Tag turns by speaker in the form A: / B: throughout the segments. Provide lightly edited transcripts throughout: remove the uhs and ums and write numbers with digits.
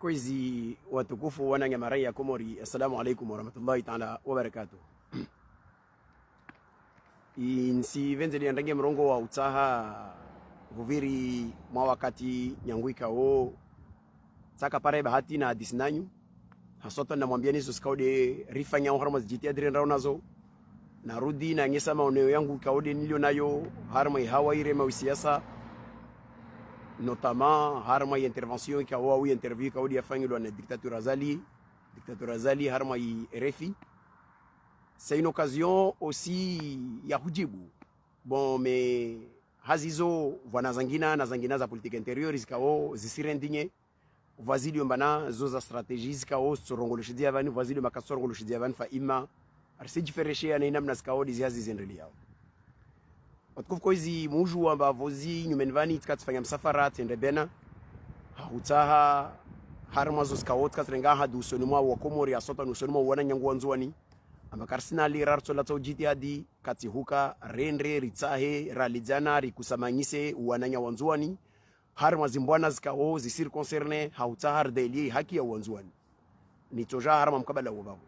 A: Kwezi watukufu wananyamara ya Komori, assalamu alaikum warahmatullahi ta'ala wabarakatuh. Insi venzeli yandange mrongo wa utaha vuviri mwa wakati nyangwika o saka pare bahati na disnanyu hasota na mwambia nizo skaude rifanya harma jiti adren raunazo narudi na ngesa maoneo yangu kaude nilio nayo harma hawa ire mawisiasa notamment harma intervention ikawa ou interview kaudi afanyilwa na dictateur Azali harma RFI. C'est une occasion aussi ya hujibu bon mais hazizo wana zangina na zangina za politique intérieure zikao zisirendinye vazili mbana zo za stratégie zikao sorongoloshidia vani vazili makasorongoloshidia vani fa ima arsijifereshia na namna zikao diziazi zendelia watukufu hizi muju amba vozi nyumenvani tukatufanya msafara tende bena hautaha harma zo zikao tukatrenga hadu sonuma wa Komori asota nusonuma wana nyangu wanzuani amba karsina lirar sola to jitiadi kati huka rendre ritsahe ralijana rikusamanyise wananya wanzuani harma zimbwana zikao zisir concerne hautahar delie haki ya wanzuani ni toja harma mkabala wababu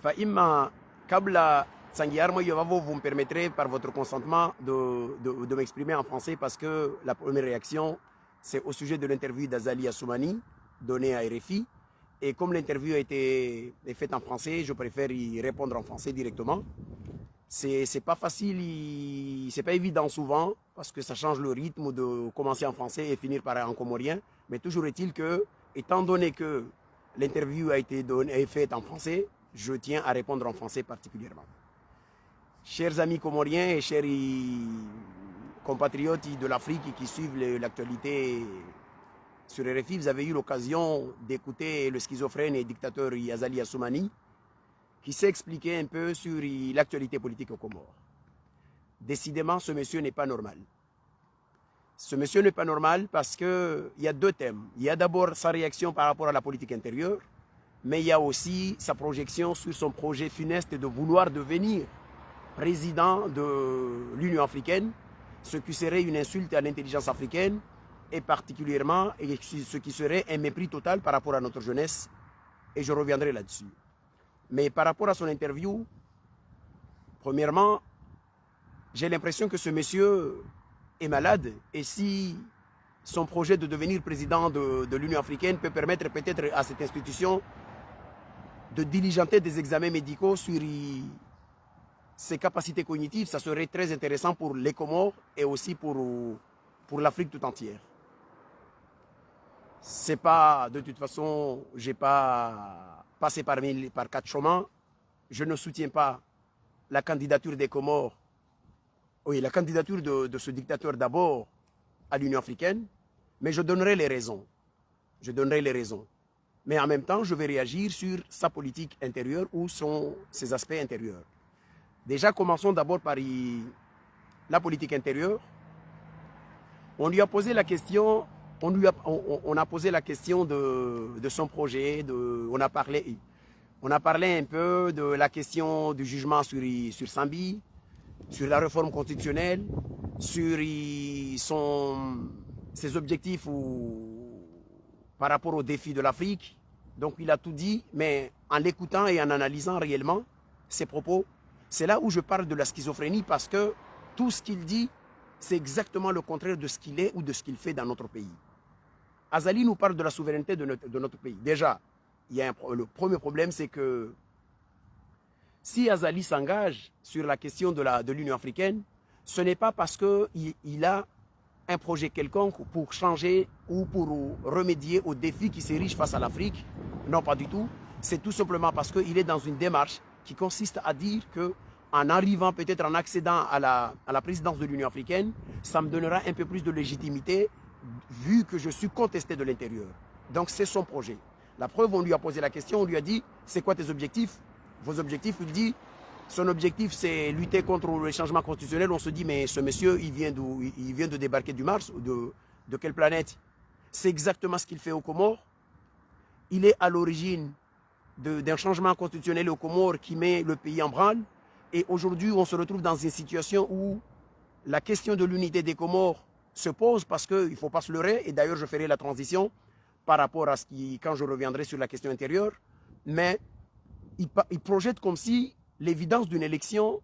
A: fa imma kabla sangi harma yovavo vous me permettrez par votre consentement de m'exprimer en français parce que la première réaction c'est au sujet de l'interview d'Azali Assoumani donnée à RFI. Et comme l'interview a été faite en français, je préfère y répondre en français directement. C'est pas facile, c'est pas évident souvent, parce que ça change le rythme de commencer en français et finir par en comorien. Mais toujours est-il que, étant donné que l'interview a été faite en français, je tiens à répondre en français particulièrement. Chers amis comoriens et chers compatriotes de l'Afrique qui suivent l'actualité sur RFI, vous avez eu l'occasion d'écouter le schizophrène et dictateur Azali Assoumani qui s'est expliqué un peu sur l'actualité politique au Comores. Décidément, ce monsieur n'est pas normal. Ce monsieur n'est pas normal parce qu'il y a deux thèmes. Il y a d'abord sa réaction par rapport à la politique intérieure, mais il y a aussi sa projection sur son projet funeste de vouloir devenir président de l'Union africaine, ce qui serait une insulte à l'intelligence africaine, et particulièrement ce qui serait un mépris total par rapport à notre jeunesse, et je reviendrai là-dessus. Mais par rapport à son interview, premièrement, j'ai l'impression que ce monsieur est malade, et si son projet de devenir président de l'Union africaine peut permettre peut-être à cette institution de diligenter des examens médicaux sur ses capacités cognitives, ça serait très intéressant pour les Comores et aussi pour l'Afrique tout entière. C'est pas, de toute façon, j'ai pas passé par quatre chemins. Je ne soutiens pas la candidature des Comores, oui, la candidature de ce dictateur d'abord à l'Union africaine, mais je donnerai les raisons. Je donnerai les raisons. Mais en même temps, je vais réagir sur sa politique intérieure ou ses aspects intérieurs. Déjà, commençons d'abord par la politique intérieure. On lui a posé la question. On a posé la question de son projet, on a parlé un peu de la question du jugement sur Sambi, sur la réforme constitutionnelle, sur ses objectifs par rapport aux défis de l'Afrique. Donc il a tout dit, mais en l'écoutant et en analysant réellement ses propos, c'est là où je parle de la schizophrénie parce que tout ce qu'il dit, c'est exactement le contraire de ce qu'il est ou de ce qu'il fait dans notre pays. Azali nous parle de la souveraineté de notre pays. Déjà, le premier problème, c'est que si Azali s'engage sur la question de l'Union africaine, ce n'est pas parce qu'il a un projet quelconque pour changer ou pour remédier aux défis qui s'érigent face à l'Afrique. Non, pas du tout. C'est tout simplement parce qu'il est dans une démarche qui consiste à dire qu'en arrivant peut-être en accédant à la présidence de l'Union africaine, ça me donnera un peu plus de légitimité vu que je suis contesté de l'intérieur. Donc c'est son projet. La preuve, on lui a posé la question, on lui a dit, c'est quoi tes objectifs? Vos objectifs, il dit, son objectif c'est lutter contre le changement constitutionnel. On se dit, mais ce monsieur, il vient de débarquer du Mars, ou de quelle planète? C'est exactement ce qu'il fait aux Comores. Il est à l'origine d'un changement constitutionnel aux Comores qui met le pays en branle. Et aujourd'hui, on se retrouve dans une situation où la question de l'unité des Comores se pose parce qu'il ne faut pas se leurrer, et d'ailleurs je ferai la transition. par rapport à ce qui, quand je reviendrai sur la question intérieure, mais il projette comme si l'évidence d'une élection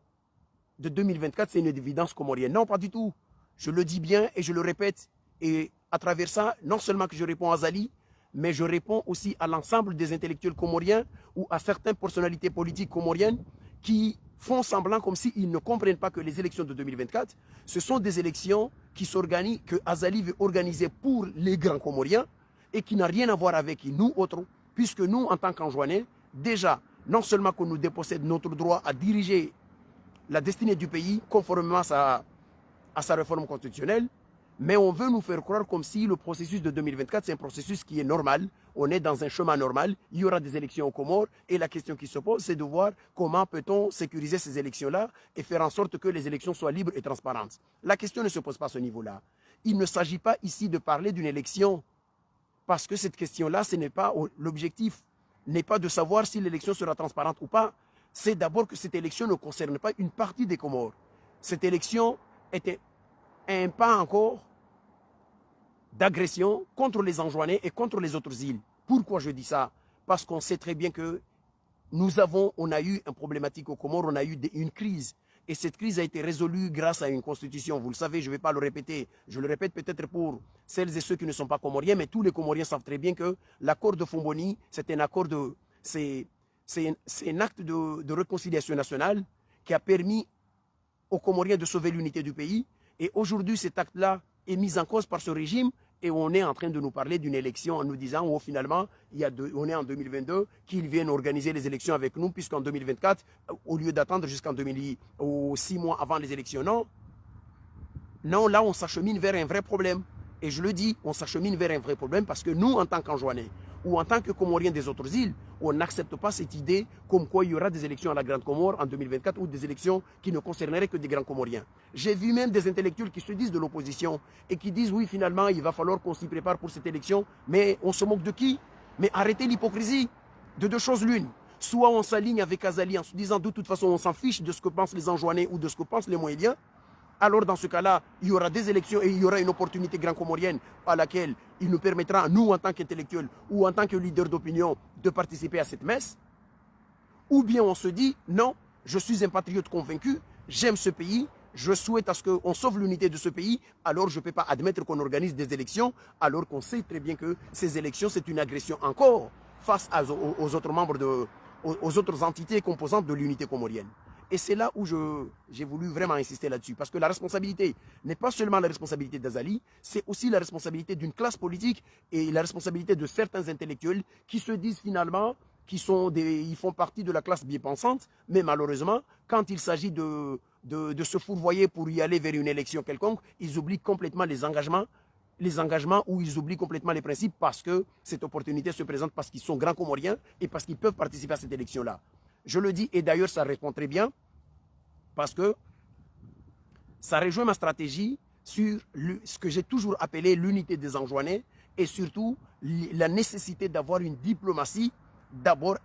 A: de 2024, c'est une évidence comorienne. Non, pas du tout. Je le dis bien et je le répète. Et à travers ça, non seulement que je réponds à Zali, mais je réponds aussi à l'ensemble des intellectuels comoriens ou à certaines personnalités politiques comoriennes qui font semblant comme s'ils ne comprennent pas que les élections de 2024, ce sont des élections qui s'organisent, que Azali veut organiser pour les grands Comoriens et qui n'a rien à voir avec nous autres, puisque nous, en tant qu'Anjouanais, déjà, non seulement qu'on nous dépossède notre droit à diriger la destinée du pays conformément à sa réforme constitutionnelle, mais on veut nous faire croire comme si le processus de 2024, c'est un processus qui est normal, on est dans un chemin normal, il y aura des élections aux Comores, et la question qui se pose, c'est de voir comment peut-on sécuriser ces élections-là et faire en sorte que les élections soient libres et transparentes. La question ne se pose pas à ce niveau-là. Il ne s'agit pas ici de parler d'une élection, parce que cette question-là, ce n'est pas l'objectif, n'est pas de savoir si l'élection sera transparente ou pas, c'est d'abord que cette élection ne concerne pas une partie des Comores. Cette élection était un pas encore d'agression contre les Anjouanais et contre les autres îles. Pourquoi je dis ça? Parce qu'on sait très bien que on a eu une problématique aux Comores, on a eu une crise. Et cette crise a été résolue grâce à une constitution. Vous le savez, je ne vais pas le répéter. Je le répète peut-être pour celles et ceux qui ne sont pas comoriens, mais tous les Comoriens savent très bien que l'accord de Fomboni, c'est un accord c'est un acte de réconciliation nationale qui a permis aux Comoriens de sauver l'unité du pays. Et aujourd'hui, cet acte-là est mis en cause par ce régime et on est en train de nous parler d'une élection en nous disant, oh, finalement, on est en 2022, qu'ils viennent organiser les élections avec nous, puisqu'en 2024, au lieu d'attendre jusqu'en 6 mois avant les élections, non. Non, là, on s'achemine vers un vrai problème. Et je le dis, on s'achemine vers un vrai problème parce que nous, en tant qu'Anjouanais, ou en tant que Comoriens des autres îles, on n'accepte pas cette idée comme quoi il y aura des élections à la Grande Comore en 2024 ou des élections qui ne concerneraient que des Grands Comoriens. J'ai vu même des intellectuels qui se disent de l'opposition et qui disent oui, finalement, il va falloir qu'on s'y prépare pour cette élection, mais on se moque de qui? Mais arrêtez l'hypocrisie. De deux choses l'une. Soit on s'aligne avec Azali en se disant de toute façon on s'en fiche de ce que pensent les Anjouanais ou de ce que pensent les Moéliens. Alors dans ce cas-là, il y aura des élections et il y aura une opportunité grand-comorienne à laquelle il nous permettra, nous en tant qu'intellectuels ou en tant que leaders d'opinion, de participer à cette messe. Ou bien on se dit, non, je suis un patriote convaincu, j'aime ce pays, je souhaite à ce qu'on sauve l'unité de ce pays, alors je ne peux pas admettre qu'on organise des élections, alors qu'on sait très bien que ces élections, c'est une agression encore face aux autres membres, aux autres entités composantes de l'unité comorienne. Et c'est là où j'ai voulu vraiment insister là-dessus. Parce que la responsabilité n'est pas seulement la responsabilité d'Azali, c'est aussi la responsabilité d'une classe politique et la responsabilité de certains intellectuels qui se disent finalement qu'ils ils font partie de la classe bien pensante, mais malheureusement, quand il s'agit de se fourvoyer pour y aller vers une élection quelconque, ils oublient complètement les engagements où ils oublient complètement les principes parce que cette opportunité se présente parce qu'ils sont grands Comoriens et parce qu'ils peuvent participer à cette élection-là. Je le dis, et d'ailleurs ça répond très bien, parce que ça rejoint ma stratégie sur ce que j'ai toujours appelé l'unité des Anjouanais et surtout la nécessité d'avoir une diplomatie, d'abord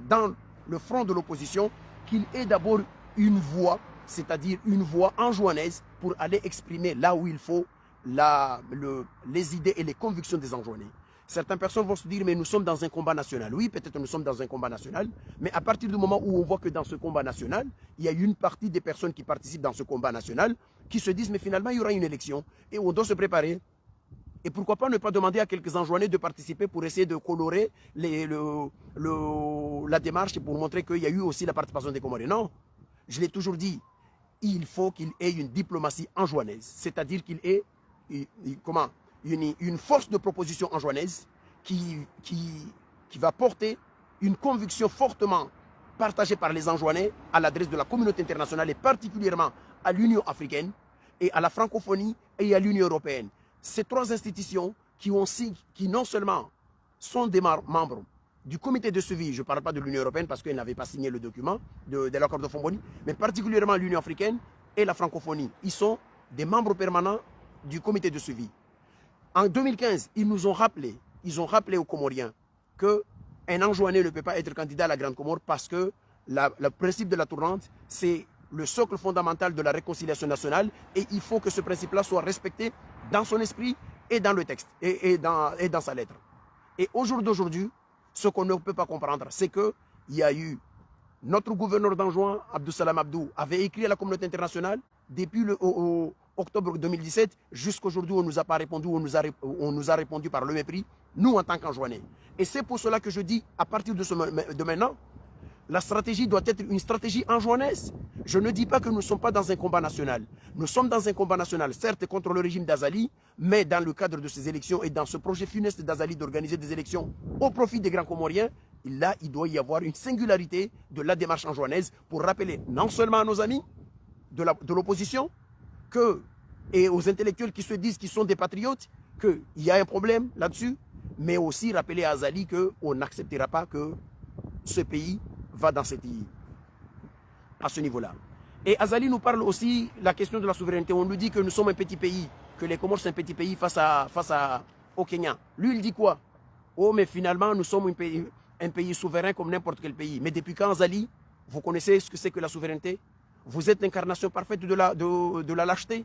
A: dans le front de l'opposition, qu'il ait d'abord une voix, c'est-à-dire une voix anjouanaise pour aller exprimer là où il faut les idées et les convictions des Anjouanais. Certaines personnes vont se dire, mais nous sommes dans un combat national. Oui, peut-être nous sommes dans un combat national, mais à partir du moment où on voit que dans ce combat national, il y a une partie des personnes qui participent dans ce combat national qui se disent, mais finalement, il y aura une élection et on doit se préparer. Et pourquoi pas ne pas demander à quelques Anjouanais de participer pour essayer de colorer la démarche et pour montrer qu'il y a eu aussi la participation des Comoriens. Non, je l'ai toujours dit, il faut qu'il ait une diplomatie anjouanaise, c'est-à-dire qu'il ait une force de proposition anjouanaise qui va porter une conviction fortement partagée par les Anjouanais à l'adresse de la communauté internationale et particulièrement à l'Union africaine et à la francophonie et à l'Union européenne. Ces trois institutions qui non seulement sont des membres du comité de suivi, je ne parle pas de l'Union européenne parce qu'elle n'avait pas signé le document de l'accord de Fomboni, mais particulièrement l'Union africaine et la francophonie. Ils sont des membres permanents du comité de suivi. En 2015, ils ont rappelé aux Comoriens qu'un Anjouanais ne peut pas être candidat à la Grande Comore parce que le principe de la tournante, c'est le socle fondamental de la réconciliation nationale et il faut que ce principe-là soit respecté dans son esprit et dans le texte et dans sa lettre. Et aujourd'hui, ce qu'on ne peut pas comprendre, c'est qu'il y a eu notre gouverneur d'Anjouan, Abdou Salam Abdou, avait écrit à la communauté internationale depuis octobre 2017 jusqu'aujourd'hui, on ne nous a pas répondu, on nous a répondu par le mépris, nous en tant qu'Anjouanais. Et c'est pour cela que je dis, à partir de maintenant, la stratégie doit être une stratégie anjouanaise. Je ne dis pas que nous ne sommes pas dans un combat national. Nous sommes dans un combat national, certes contre le régime d'Azali, mais dans le cadre de ces élections et dans ce projet funeste d'Azali d'organiser des élections au profit des Grands Comoriens, là, il doit y avoir une singularité de la démarche anjouanaise pour rappeler non seulement à nos amis de l'opposition et aux intellectuels qui se disent qu'ils sont des patriotes qu'il y a un problème là-dessus, mais aussi rappeler à Azali qu'on n'acceptera pas que ce pays va dans à ce niveau-là. Et Azali nous parle aussi de la question de la souveraineté. On nous dit que nous sommes un petit pays, que les Comores sont un petit pays face au Kenya. Lui, il dit quoi? Oh, mais finalement, nous sommes un pays souverain comme n'importe quel pays. Mais depuis quand, Azali, vous connaissez ce que c'est que la souveraineté? Vous êtes l'incarnation parfaite de la lâcheté.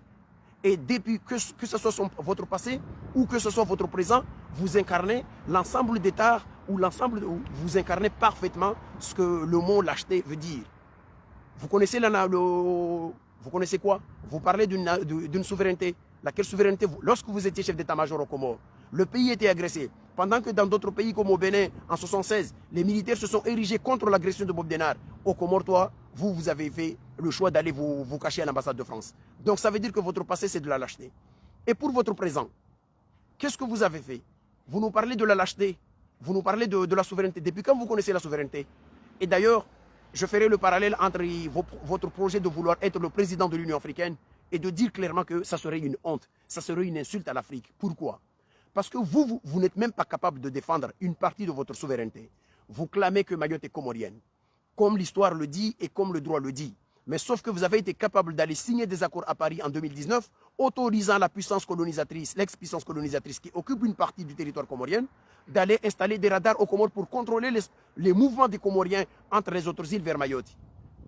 A: Et depuis que ce soit votre passé ou que ce soit votre présent, vous incarnez l'ensemble d'États ou vous incarnez parfaitement ce que le mot lâcheté veut dire. Vous connaissez vous connaissez quoi? Vous parlez d'une souveraineté. Laquelle souveraineté? Lorsque vous étiez chef d'état-major au Comores, le pays était agressé. Pendant que dans d'autres pays comme au Bénin, en 1976, les militaires se sont érigés contre l'agression de Bob Denard. Au Comores, toi, vous avez fait le choix d'aller vous cacher à l'ambassade de France. Donc ça veut dire que votre passé, c'est de la lâcheté. Et pour votre présent, qu'est-ce que vous avez fait? Vous nous parlez de la lâcheté, vous nous parlez de la souveraineté. Depuis quand vous connaissez la souveraineté? Et d'ailleurs, je ferai le parallèle entre votre projet de vouloir être le président de l'Union africaine et de dire clairement que ça serait une honte, ça serait une insulte à l'Afrique. Pourquoi? Parce que vous n'êtes même pas capable de défendre une partie de votre souveraineté. Vous clamez que Mayotte est comorienne, comme l'histoire le dit et comme le droit le dit. Mais sauf que vous avez été capable d'aller signer des accords à Paris en 2019, autorisant la puissance colonisatrice, l'ex-puissance colonisatrice qui occupe une partie du territoire comorien, d'aller installer des radars aux Comores pour contrôler les mouvements des Comoriens entre les autres îles vers Mayotte.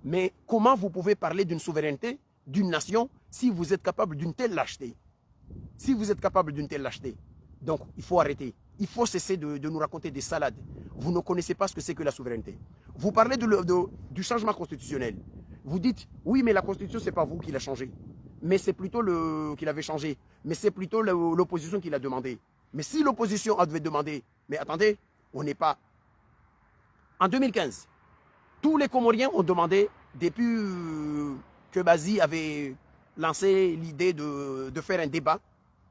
A: Mais comment vous pouvez parler d'une souveraineté, d'une nation, si vous êtes capable d'une telle lâcheté? Si vous êtes capable d'une telle lâcheté. Donc, il faut arrêter. Il faut cesser de nous raconter des salades. Vous ne connaissez pas ce que c'est que la souveraineté. Vous parlez du changement constitutionnel. Vous dites, oui, mais la Constitution, ce n'est pas vous qui l'a changé. Mais c'est plutôt qui l'avait changé. Mais c'est plutôt l'opposition qui l'a demandé. Mais si l'opposition devait demander, mais attendez, on n'est pas... En 2015, tous les Comoriens ont demandé, depuis que Bazi avait lancé l'idée de faire un débat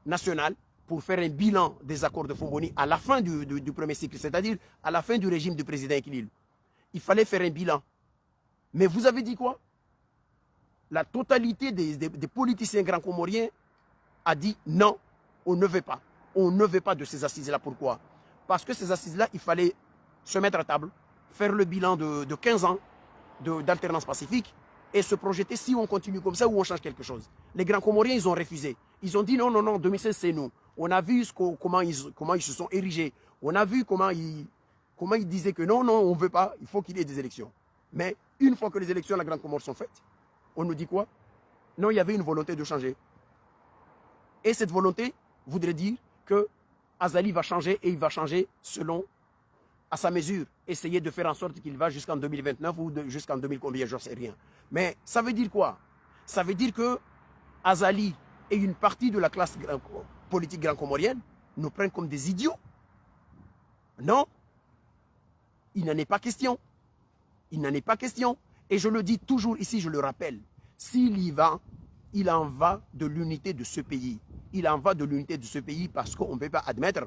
A: national pour faire un bilan des accords de Fomboni à la fin du premier cycle, c'est-à-dire à la fin du régime du président Ekilil. Il fallait faire un bilan. Mais vous avez dit quoi? La totalité des politiciens grands comoriens a dit non, on ne veut pas. On ne veut pas de ces assises-là. Pourquoi? Parce que ces assises-là, il fallait se mettre à table, faire le bilan de 15 ans d'alternance pacifique et se projeter si on continue comme ça ou on change quelque chose. Les grands Comoriens, ils ont refusé. Ils ont dit non, non, non, 2016, c'est nous. On a vu comment ils se sont érigés. On a vu comment ils disaient que non, non, on ne veut pas, il faut qu'il y ait des élections. Mais une fois que les élections à la Grande Comore sont faites, on nous dit quoi? Non, il y avait une volonté de changer. Et cette volonté voudrait dire que Azali va changer et il va changer selon, à sa mesure, essayer de faire en sorte qu'il va jusqu'en 2029 ou jusqu'en 2000 combien, je ne sais rien. Mais ça veut dire quoi? Ça veut dire que Azali et une partie de la classe politique grand-comorienne nous prennent comme des idiots. Non, il n'en est pas question. Il n'en est pas question. Et je le dis toujours ici, je le rappelle, s'il y va, il en va de l'unité de ce pays. Il en va de l'unité de ce pays parce qu'on ne peut pas admettre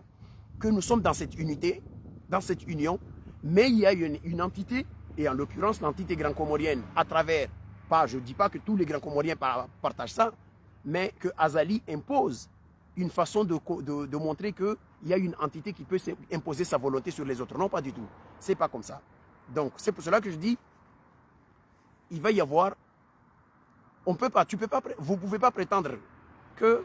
A: que nous sommes dans cette unité, dans cette union, mais il y a une entité, et en l'occurrence l'entité grand-comorienne, à travers, je ne dis pas que tous les grands-comoriens partagent ça, mais que Azali impose une façon de montrer qu'il y a une entité qui peut imposer sa volonté sur les autres. Non, pas du tout. Ce n'est pas comme ça. Donc, c'est pour cela que je dis, il va y avoir, vous ne pouvez pas prétendre qu'il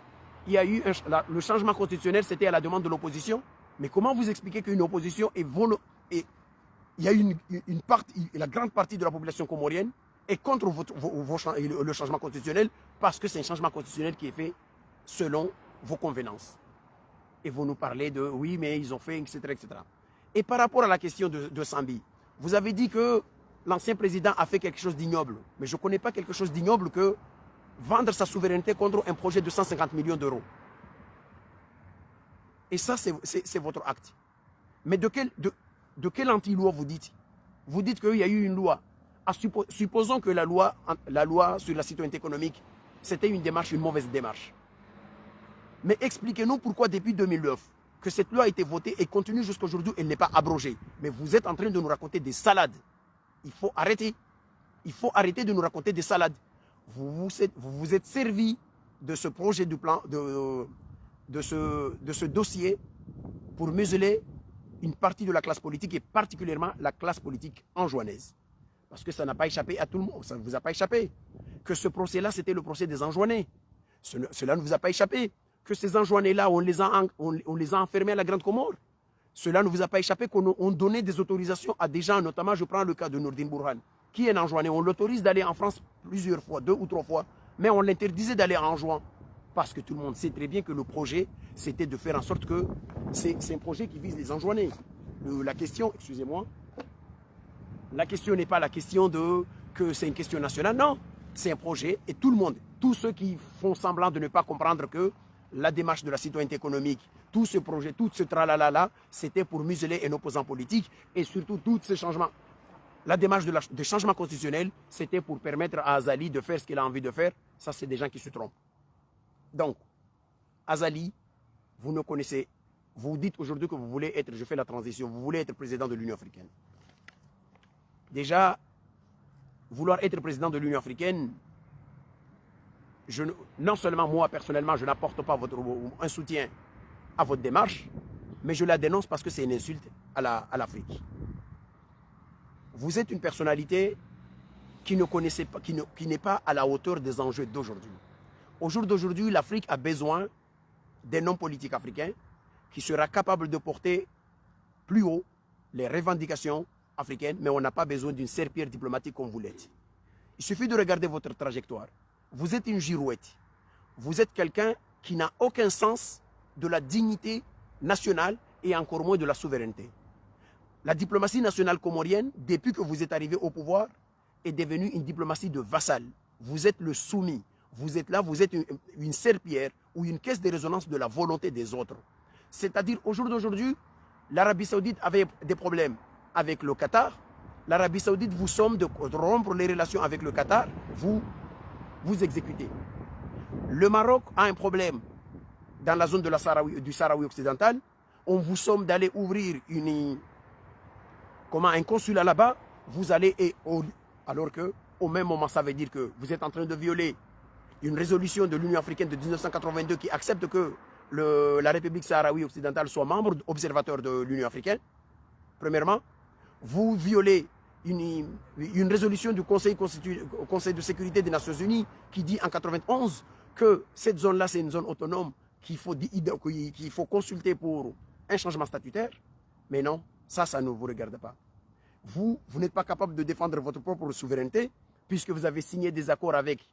A: y a eu le changement constitutionnel, c'était à la demande de l'opposition. Mais comment vous expliquez qu'une opposition il y a une partie, la grande partie de la population comorienne est contre le changement constitutionnel parce que c'est un changement constitutionnel qui est fait selon vos convenances. Et vous nous parlez de, oui, mais ils ont fait, etc., etc. Et par rapport à la question de Sambi, vous avez dit que l'ancien président a fait quelque chose d'ignoble. Mais je ne connais pas quelque chose d'ignoble que vendre sa souveraineté contre un projet de 150 millions d'euros. Et ça, c'est votre acte. Mais de quelle anti-loi vous dites? Vous dites qu'il y a eu une loi. Supposons que la loi sur la citoyenneté économique, c'était une mauvaise démarche. Mais expliquez-nous pourquoi depuis 2009, que cette loi a été votée et continue jusqu'à aujourd'hui, elle n'est pas abrogée. Mais vous êtes en train de nous raconter des salades. Il faut arrêter. Il faut arrêter de nous raconter des salades. Vous vous êtes servi de ce projet du plan, de ce dossier pour museler une partie de la classe politique et particulièrement la classe politique anjouanaise. Parce que ça n'a pas échappé à tout le monde, ça ne vous a pas échappé. Que ce procès-là, c'était le procès des Anjouanais. Cela ne vous a pas échappé. Que ces Anjouanais-là, on les a enfermés à la Grande Comore. Cela ne vous a pas échappé qu'on donnait des autorisations à des gens, notamment je prends le cas de Nourdine Bourhan, qui est un Anjouanais. On l'autorise d'aller en France plusieurs fois, 2 ou 3 fois, mais on l'interdisait d'aller en Anjouan. Parce que tout le monde sait très bien que le projet, c'était de faire en sorte que c'est un projet qui vise les Anjouanais. La question, excusez-moi, la question n'est pas la question que c'est une question nationale, non. C'est un projet et tout le monde, tous ceux qui font semblant de ne pas comprendre que la démarche de la citoyenneté économique, tout ce projet, tout ce tralala-là, c'était pour museler un opposant politique et surtout tous ces changements. La démarche de changement constitutionnel, c'était pour permettre à Azali de faire ce qu'il a envie de faire. Ça, c'est des gens qui se trompent. Donc, Azali, vous ne connaissez, vous dites aujourd'hui que vous voulez être, je fais la transition, vous voulez être président de l'Union africaine. Déjà, vouloir être président de l'Union africaine, non seulement moi, personnellement, je n'apporte pas un soutien à votre démarche, mais je la dénonce parce que c'est une insulte à l'Afrique. Vous êtes une personnalité qui n'est pas à la hauteur des enjeux d'aujourd'hui. Au jour d'aujourd'hui, l'Afrique a besoin d'un homme politique africain qui sera capable de porter plus haut les revendications africaines, mais on n'a pas besoin d'une serpillière diplomatique comme vous l'êtes. Il suffit de regarder votre trajectoire. Vous êtes une girouette. Vous êtes quelqu'un qui n'a aucun sens de la dignité nationale et encore moins de la souveraineté. La diplomatie nationale comorienne, depuis que vous êtes arrivé au pouvoir, est devenue une diplomatie de vassal. Vous êtes le soumis. Vous êtes là, vous êtes une serpillière ou une caisse de résonance de la volonté des autres. C'est-à-dire, au jour d'aujourd'hui, l'Arabie Saoudite avait des problèmes avec le Qatar. L'Arabie Saoudite vous somme de rompre les relations avec le Qatar. Vous exécutez. Le Maroc a un problème dans la zone du Sahraoui occidental. On vous somme d'aller ouvrir un consulat là-bas. Vous allez, alors que au même moment, ça veut dire que vous êtes en train de violer une résolution de l'Union africaine de 1982 qui accepte que la République sahraoui occidentale soit membre observateur de l'Union africaine. Premièrement, vous violez une résolution du Conseil de sécurité des Nations Unies qui dit en 91 que cette zone-là, c'est une zone autonome qu'il faut consulter pour un changement statutaire. Mais non, ça ne vous regarde pas. Vous n'êtes pas capable de défendre votre propre souveraineté puisque vous avez signé des accords avec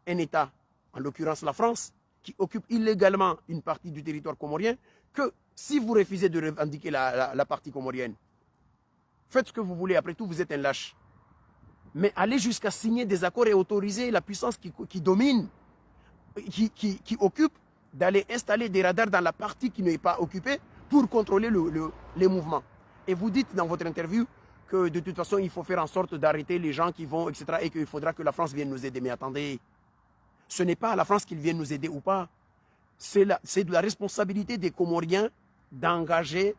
A: un État, en l'occurrence la France, qui occupe illégalement une partie du territoire comorien, que si vous refusez de revendiquer la partie comorienne, faites ce que vous voulez, après tout, vous êtes un lâche. Mais allez jusqu'à signer des accords et autoriser la puissance qui domine, qui occupe, d'aller installer des radars dans la partie qui n'est pas occupée pour contrôler les mouvements. Et vous dites dans votre interview que de toute façon, il faut faire en sorte d'arrêter les gens qui vont, etc. et qu'il faudra que la France vienne nous aider. Mais attendez, ce n'est pas à la France qu'ils viennent nous aider ou pas. C'est de la responsabilité des Comoriens d'engager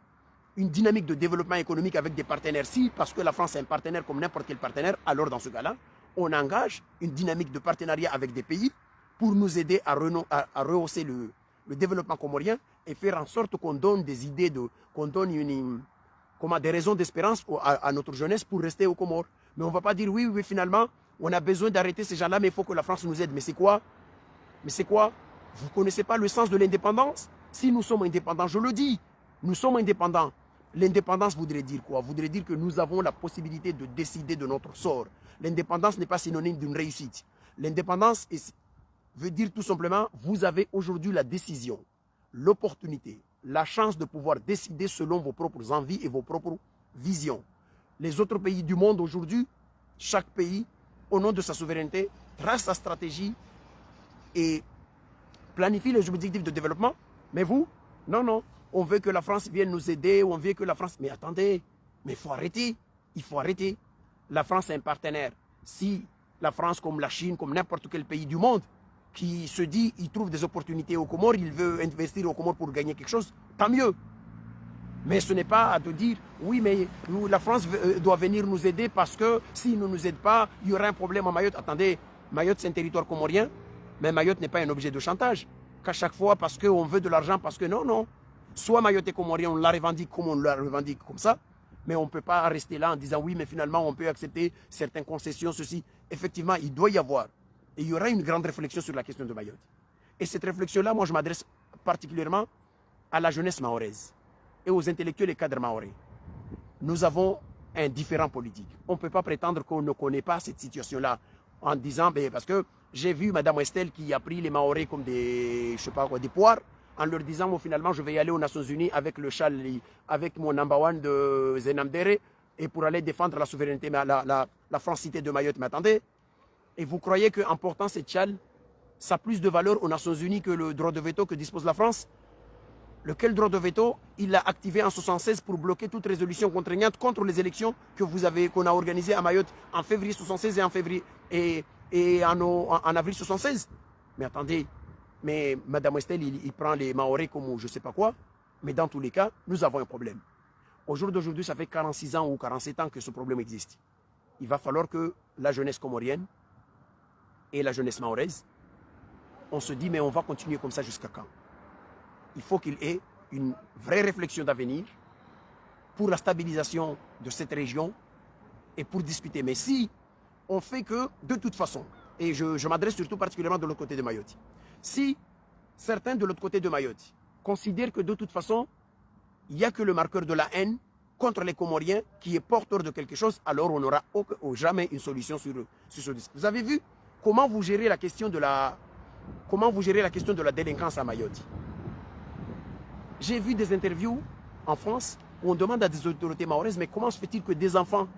A: une dynamique de développement économique avec des partenaires. Si, parce que la France est un partenaire comme n'importe quel partenaire, alors dans ce cas-là, on engage une dynamique de partenariat avec des pays pour nous aider à rehausser le développement comorien et faire en sorte qu'on donne des idées, qu'on donne des raisons d'espérance à notre jeunesse pour rester aux Comores. Mais on ne va pas dire oui, finalement, on a besoin d'arrêter ces gens-là, mais il faut que la France nous aide. Mais c'est quoi? Vous ne connaissez pas le sens de l'indépendance? Si nous sommes indépendants, je le dis, nous sommes indépendants. L'indépendance voudrait dire quoi? Voudrait dire que nous avons la possibilité de décider de notre sort. L'indépendance n'est pas synonyme d'une réussite. L'indépendance veut dire tout simplement, vous avez aujourd'hui la décision, l'opportunité, la chance de pouvoir décider selon vos propres envies et vos propres visions. Les autres pays du monde aujourd'hui, chaque pays, au nom de sa souveraineté, trace sa stratégie et planifie les objectifs de développement. Mais vous, non, non, on veut que la France vienne nous aider, on veut que la France... Mais attendez, mais il faut arrêter, il faut arrêter. La France est un partenaire. Si la France, comme la Chine, comme n'importe quel pays du monde, qui se dit, il trouve des opportunités aux Comores, il veut investir aux Comores pour gagner quelque chose, tant mieux. Mais ce n'est pas à te dire, oui, mais la France doit venir nous aider parce que s'il ne nous aide pas, il y aura un problème à Mayotte. Attendez, Mayotte, c'est un territoire comorien, mais Mayotte n'est pas un objet de chantage. Qu'à chaque fois, parce qu'on veut de l'argent, parce que non, non. Soit Mayotte est comorien, on la revendique comme on la revendique comme ça, mais on ne peut pas rester là en disant, oui, mais finalement, on peut accepter certaines concessions, ceci. Effectivement, il doit y avoir. Et il y aura une grande réflexion sur la question de Mayotte. Et cette réflexion-là, moi, je m'adresse particulièrement à la jeunesse mahoraise et aux intellectuels et cadres mahorais. Nous avons un différent politique. On ne peut pas prétendre qu'on ne connaît pas cette situation-là en disant, ben, parce que j'ai vu Mme Estelle qui a pris les Mahorais comme des, je sais pas quoi, des poires, en leur disant, bon, finalement, je vais y aller aux Nations Unies avec le châle, avec mon number one de Zenamdere, et pour aller défendre la souveraineté, la francité de Mayotte. Mais attendez, et vous croyez qu'en portant cette châle, ça a plus de valeur aux Nations Unies que le droit de veto que dispose la France? Lequel droit de veto, il l'a activé en 1976 pour bloquer toute résolution contraignante contre les élections qu'on a organisées à Mayotte en février 1976 et en février et en avril 1976. Mais attendez, mais Mme Estelle, il prend les Mahorais comme je ne sais pas quoi, mais dans tous les cas, nous avons un problème. Au jour d'aujourd'hui, ça fait 46 ans ou 47 ans que ce problème existe. Il va falloir que la jeunesse comorienne et la jeunesse mahoraise, on se dit, mais on va continuer comme ça jusqu'à quand? Il faut qu'il y ait une vraie réflexion d'avenir pour la stabilisation de cette région et pour discuter. Mais si on fait que, de toute façon, et je m'adresse surtout particulièrement de l'autre côté de Mayotte, si certains de l'autre côté de Mayotte considèrent que de toute façon, il n'y a que le marqueur de la haine contre les Comoriens qui est porteur de quelque chose, alors on n'aura jamais une solution sur ce disque. Vous avez vu comment vous gérez la question de la délinquance à Mayotte? J'ai vu des interviews en France où on demande à des autorités mahoraises, mais comment se fait-il que des enfants,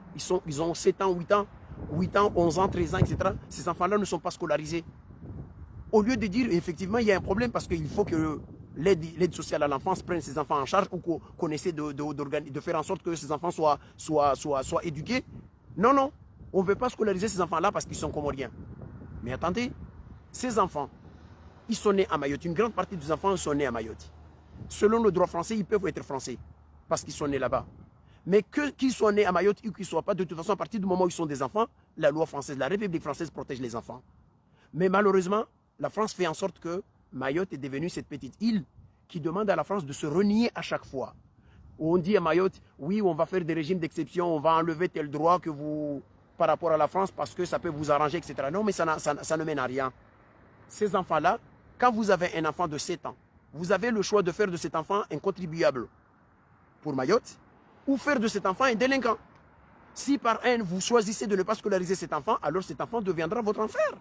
A: ils ont 7 ans, 8 ans, 11 ans, 13 ans, etc. Ces enfants-là ne sont pas scolarisés. Au lieu de dire, effectivement, il y a un problème parce qu'il faut que l'aide sociale à l'enfance prenne ces enfants en charge ou qu'on essaie de faire en sorte que ces enfants soient éduqués. Non, non, on ne veut pas scolariser ces enfants-là parce qu'ils sont comoriens. Mais attendez, ces enfants, ils sont nés à Mayotte. Une grande partie des enfants sont nés à Mayotte. Selon le droit français, ils peuvent être français parce qu'ils sont nés là-bas. Mais qu'ils soient nés à Mayotte ou qu'ils ne soient pas, de toute façon, à partir du moment où ils sont des enfants, la loi française, la République française protège les enfants. Mais malheureusement, la France fait en sorte que Mayotte est devenue cette petite île qui demande à la France de se renier à chaque fois. Où on dit à Mayotte, oui, on va faire des régimes d'exception, on va enlever tel droit que vous, par rapport à la France, parce que ça peut vous arranger, etc. Non, mais ça ne mène à rien. Ces enfants-là, quand vous avez un enfant de 7 ans, vous avez le choix de faire de cet enfant un contribuable pour Mayotte ou faire de cet enfant un délinquant. Si par haine, vous choisissez de ne pas scolariser cet enfant, alors cet enfant deviendra votre enfer.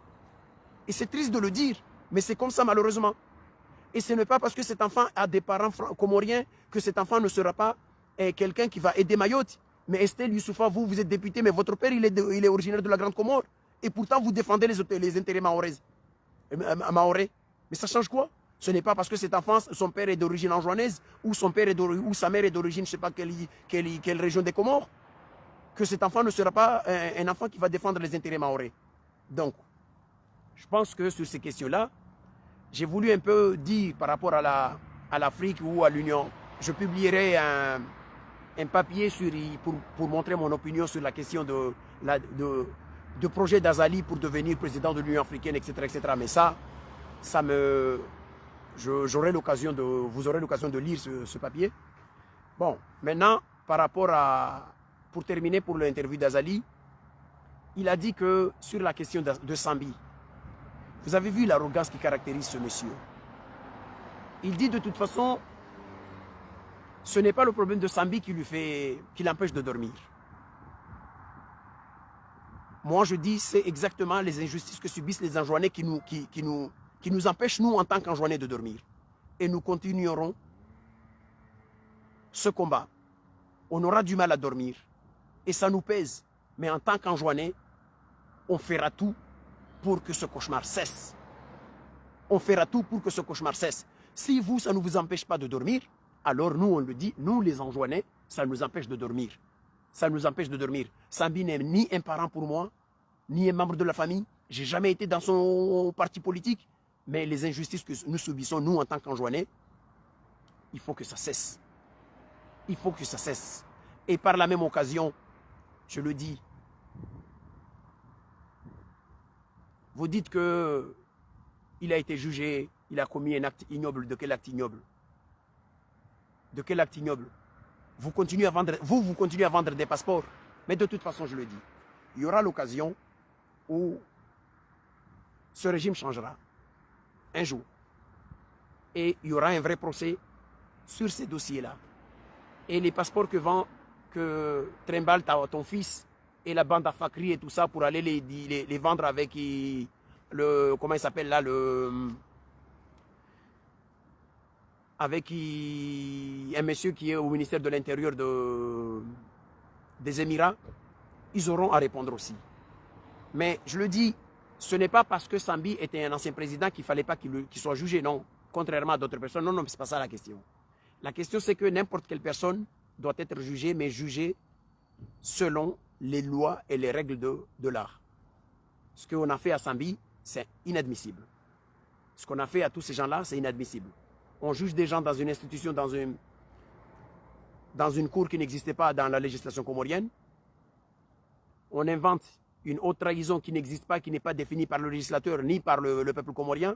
A: Et c'est triste de le dire, mais c'est comme ça malheureusement. Et ce n'est pas parce que cet enfant a des parents comoriens que cet enfant ne sera pas quelqu'un qui va aider Mayotte. Mais Estelle Youssoufa, vous êtes député, mais votre père, il est originaire de la Grande Comore. Et pourtant, vous défendez les intérêts mahorais. Mais ça change quoi? Ce n'est pas parce que cet enfant, son père est d'origine anjouanaise ou sa mère est d'origine, je ne sais pas quelle région des Comores, que cet enfant ne sera pas un enfant qui va défendre les intérêts mahorais. Donc, je pense que sur ces questions-là, j'ai voulu un peu dire par rapport à l'Afrique ou à l'Union. Je publierai un papier pour montrer mon opinion sur la question de projet d'Azali pour devenir président de l'Union africaine, etc., etc. Mais vous aurez l'occasion de lire ce papier. Bon, maintenant, par rapport pour terminer pour l'interview d'Azali, il a dit que sur la question de Sambi, vous avez vu l'arrogance qui caractérise ce monsieur. Il dit de toute façon, ce n'est pas le problème de Sambi qui l'empêche de dormir. Moi, je dis, c'est exactement les injustices que subissent les Anjouanais qui nous empêchent, nous, en tant qu'Anjouanais, de dormir. Et nous continuerons ce combat, on aura du mal à dormir et ça nous pèse. Mais en tant qu'Anjouanais, on fera tout pour que ce cauchemar cesse. On fera tout pour que ce cauchemar cesse. Si vous, ça ne vous empêche pas de dormir, alors nous, on le dit, nous les Anjouanais, ça nous empêche de dormir. Ça nous empêche de dormir. Sambi n'est ni un parent pour moi, ni un membre de la famille. J'ai jamais été dans son parti politique. Mais les injustices que nous subissons, nous, en tant qu'Anjouanais, il faut que ça cesse. Il faut que ça cesse. Et par la même occasion, je le dis, vous dites que il a été jugé, il a commis un acte ignoble. De quel acte ignoble? De quel acte ignoble? Vous continuez à vendre des passeports. Mais de toute façon, je le dis, il y aura l'occasion où ce régime changera. Un jour. Et il y aura un vrai procès sur ces dossiers-là. Et les passeports que trimballe ton fils et la bande à Fakri et tout ça pour aller les vendre avec le, comment il s'appelle là, avec un monsieur qui est au ministère de l'Intérieur des Émirats, ils auront à répondre aussi. Mais je le dis, ce n'est pas parce que Sambi était un ancien président qu'il ne fallait pas qu'il soit jugé, non. Contrairement à d'autres personnes, non, ce n'est pas ça la question. La question, c'est que n'importe quelle personne doit être jugée, mais jugée selon les lois et les règles de l'art. Ce qu'on a fait à Sambi, c'est inadmissible. Ce qu'on a fait à tous ces gens-là, c'est inadmissible. On juge des gens dans une institution, dans une cour qui n'existait pas dans la législation comorienne. On invente une haute trahison qui n'existe pas, qui n'est pas définie par le législateur ni par le peuple comorien.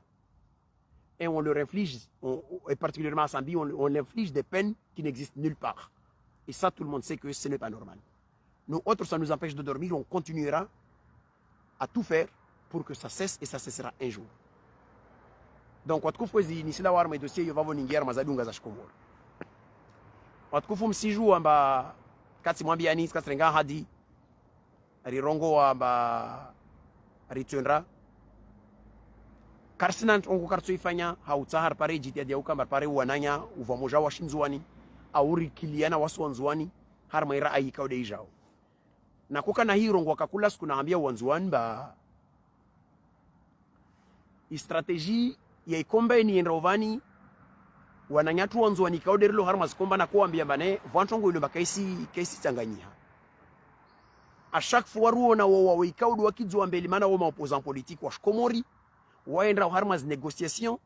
A: Et on leur inflige, et particulièrement à Sambi, on inflige des peines qui n'existent nulle part. Et ça, tout le monde sait que ce n'est pas normal. Nous autres, ça nous empêche de dormir, on continuera à tout faire pour que ça cesse et ça cessera un jour. Donc, watukufu nisila warma dossier yovavo ningiara mazadunga za shikomoro. Watukufu msiju amba kati mwambi yani skatrenga hadi rirongo amba ritwenra karsina ongo kartso ifanya hautsahar pare jiti adia ukamba pare wananya uvamoja washinzwani auri kiliana waswanzwani har mai ra'ayi kaude ijao na kuka na hii rongo kakula siku naambia wanzwani ba strategie ya ikombe ni enrovani wananyatu wanzwani kaude rilo har maskomba na kuambia bane vantongo ile bakaisi tsanganyiha à chaque fois ruona wo ikaudu wakizwa mbele mana wo opposant politique wa Komori waenda harmas négociation,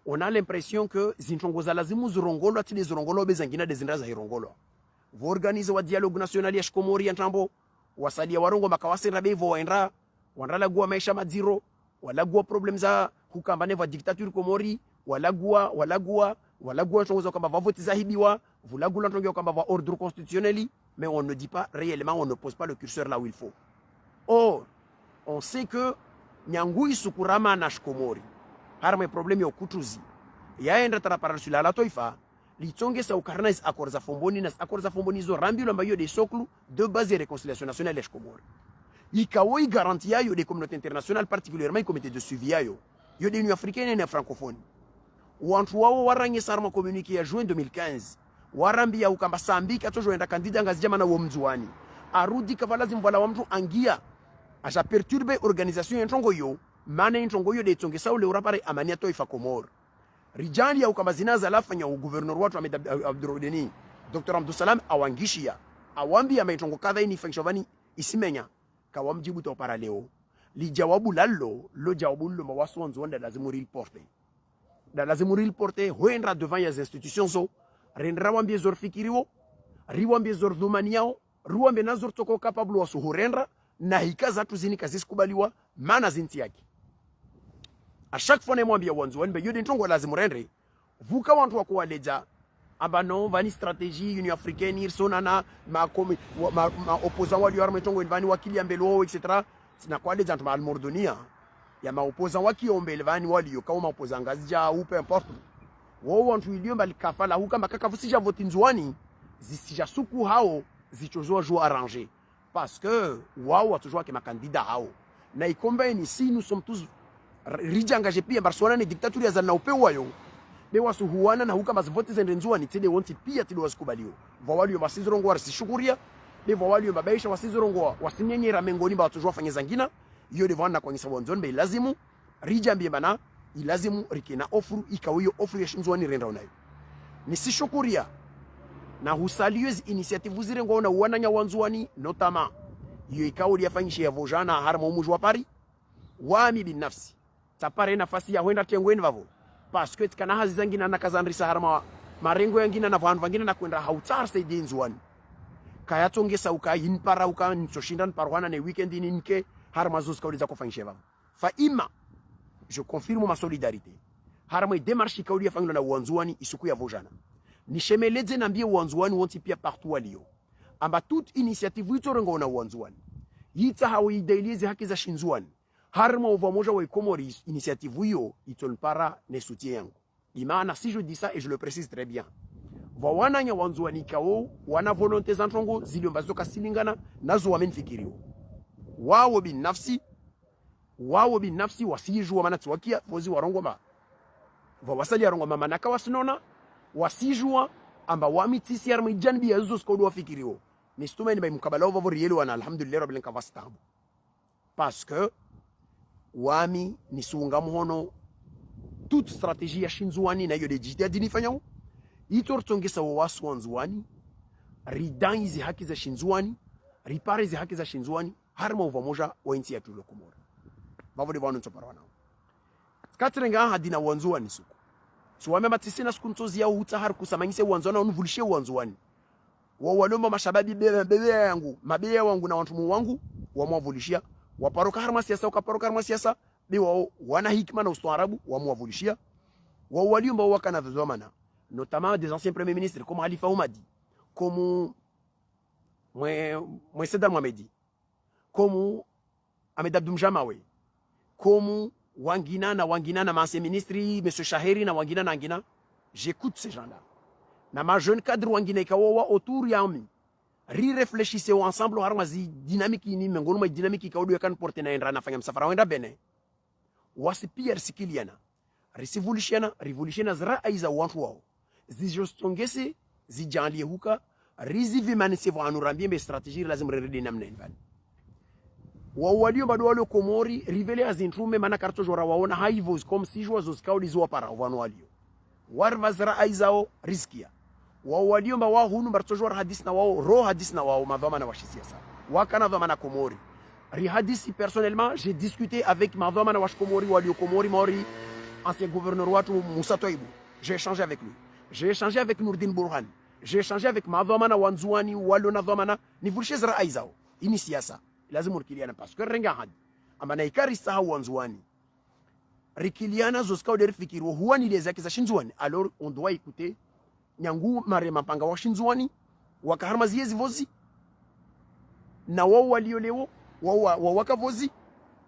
A: on a l'impression que zintongoza lazimu zurongolo atile zurongolo bezangina dezinda za hirongolo. Vous organisez wa dialogue national ya Komori ya Ntambo, wasalia warongo makawasira bevo waenda wanalagua maisha madziro, walagua problem za kukambane va dictature Komori, walagua tongoza kamba va vote za hibiwa, vulagula tongoza kamba va ordre constitutionnel, mais on ne dit pas réellement, on ne pose pas le curseur là où il faut. Or, on sait que Nyangui sukurama na Shikomori harma problemi okutuzi yaenda tarapara sula la toifa litonge sa ukarnais accords za fomboni na accords za fomboni zo rambilo ambayo de soklu de base de réconciliation nationale ya Shikomori ikawoi garantia yo des communautés internationales particulièrement le comité de suivi yo de l'Union africaine et francophone wantu wao waranye sarma communiqué ya juin 2015 warambia ukamba Sambi katojoenda kandida ngazijama na womzuani arudi kavalazi mvala wa mtu angia aja perturbe organisation yentongo yo mana yentongo yo de tsongesa ule urapare amania toifa Komoro rijali ya ukamba za lafanya u gouverneur watu Ahmed Abdurrodeni Dr. Abdul Salam awangishia awambi ya yentongo kadha ini fangshavani isimenya kawamjibu to para leo li jawabu lallo lo jawabu lo mawaso nzonda lazimu reporter hoendra devant les institutions zo rendra wambie zor fikiriwo riwambie zor dhumaniao ruwambie nazor toko capable wa suhurendra na hika zatu zini kazisikubaliwa mana zinti yake a chaque fois nemwambia wanzwani be yodi ntongo lazimu rendre vuka wantu wa kuwaleja amba no vani stratégie Union africaine irsona na ma opposant wali arme ntongo vani wakili ambelo etc sina kuwaleja ntu malmordonia ya ma opposant waki ombele vani wali yo kama opposant ngazija ou peu importe wo wantu ilio mbali kafala huka makaka fusija voti nzwani zisija suku hao zichozoa jour arrangé parce que wao toujours que ma candidat hao na ikombe ni si nous sommes tous rija engagé pia Barcelona ni dictature ya na upewa yo be wasuhuana na huka mazivoti zende nzuani tide wonti pia tide wasikubaliwa vawali wasizirongo warisishukuria be vawali mabaisha wasizirongo wasinyenyera mengoni ba watujua fanya zangina iyo de vana kwa ngisa wanzoni be lazimu rijambie bana ilazimu rikina ofru ikawiyo ofru ya shinzwani renda unayo nisishukuria na husaliwezi initiative zirengo na uwananya wanzuani notama iyo ikauli yafanyisha ya vojana harma umujwa pari wami binafsi tapare nafasi ya huenda tengweni vavo parce que kana hazi zangina na kazandrisa harma marengo yangina na vanhu vangina na kwenda hautar saidi nzuani kaya tongesa uka inpara uka nchoshindan parwana ne weekend ninke harma zoska uliza kufanyisha vavo fa ima je confirme ma solidarité harma démarche kauli yafanywa na wanzuani isuku ya vojana nishemeleze nambie wanzuani wonti pia partout alio amba toute initiative itorengo na wanzuani yita hawi dailize haki za shinzuani harma uvamoja wa ikomori initiative hiyo itonpara ne soutien yangu imana si je dis ça et je le précise très bien vawana nya wanzuani kao wana volonté zantrongo ziliombazo kasilingana nazo wamenfikirio wao binafsi wasijua maana tuwakia vozi warongoma vawasali arongoma manaka wasinona wasijua amba wamitisi arma janbi yazo skodo wafikirio nistuma ni bay mukabala ovo rielo wana alhamdulillah rabbil kavastabu parce que wami nisunga muhono toute stratégie ya shinzuani na yo de jita dinifanyao itortongesa wasu wanzuani ridan hizi haki za shinzuani ripare hizi haki za shinzuani harma uvamoja wa insi ya tulo Komoro bavo de vanu tsoparwana katrenga hadina wanzuani suku suwame matisina siku ntozi ya utahar kusamanyise wanzuani unuvulishe wanzuani walomba mashababi bebe yangu mabeye wangu na wantu wangu wamwavulishia waparoka harma siasa ukaparoka harma siasa biwa wana hikma na ustaarabu wamwavulishia waliomba wakana vizomana notamment des anciens premiers ministres comme Khalifa Oumadi comme Moïse Mohamedi comme Ahmed Abdou Mjamawe comme wangina na ancien ministre monsieur Shaheri na wangina na angina j'écoute ces gens-là na ma jeune cadre wangina ikawa autour yami réfléchissez ensemble harma zi dynamique ni mengolo ma dynamique ikaudu yakan porter na endra na fanya msafara wenda bene wasipia sikiliana revolutiona zra aiza wantu wao zijostongese zijanlie huka rizivi manise vanurambie be strategie lazim rerede namna invani walio bado walio Komori rivele azintrume mana karto jora waona haivos comme si joa zoskaudi zwa para vanu walio warva zra aizao riskia walio ba wa hunu barto jora hadis na wao ro hadis na wao madhama na washisiasa wakana dhamana Komori ri hadisi personnellement j'ai discuté avec madhama na wash Komori walio Komori Mori ancien gouverneur watu Moussa Toibou j'ai échangé avec lui j'ai échangé avec Nourdine Burhan j'ai échangé avec madhama na wanzuani walio na dhamana ni vulshe zra aizao ini siasa lazima urikiliana parce que renga hadi ama na ikari saha wanzuani rikiliana zoska oderi fikiro huani les zake za shinzuani alors on doit écouter nyangu mare mapanga wa shinzuani wakaharma ziezi vozi na wao waliolewo wao wakavozi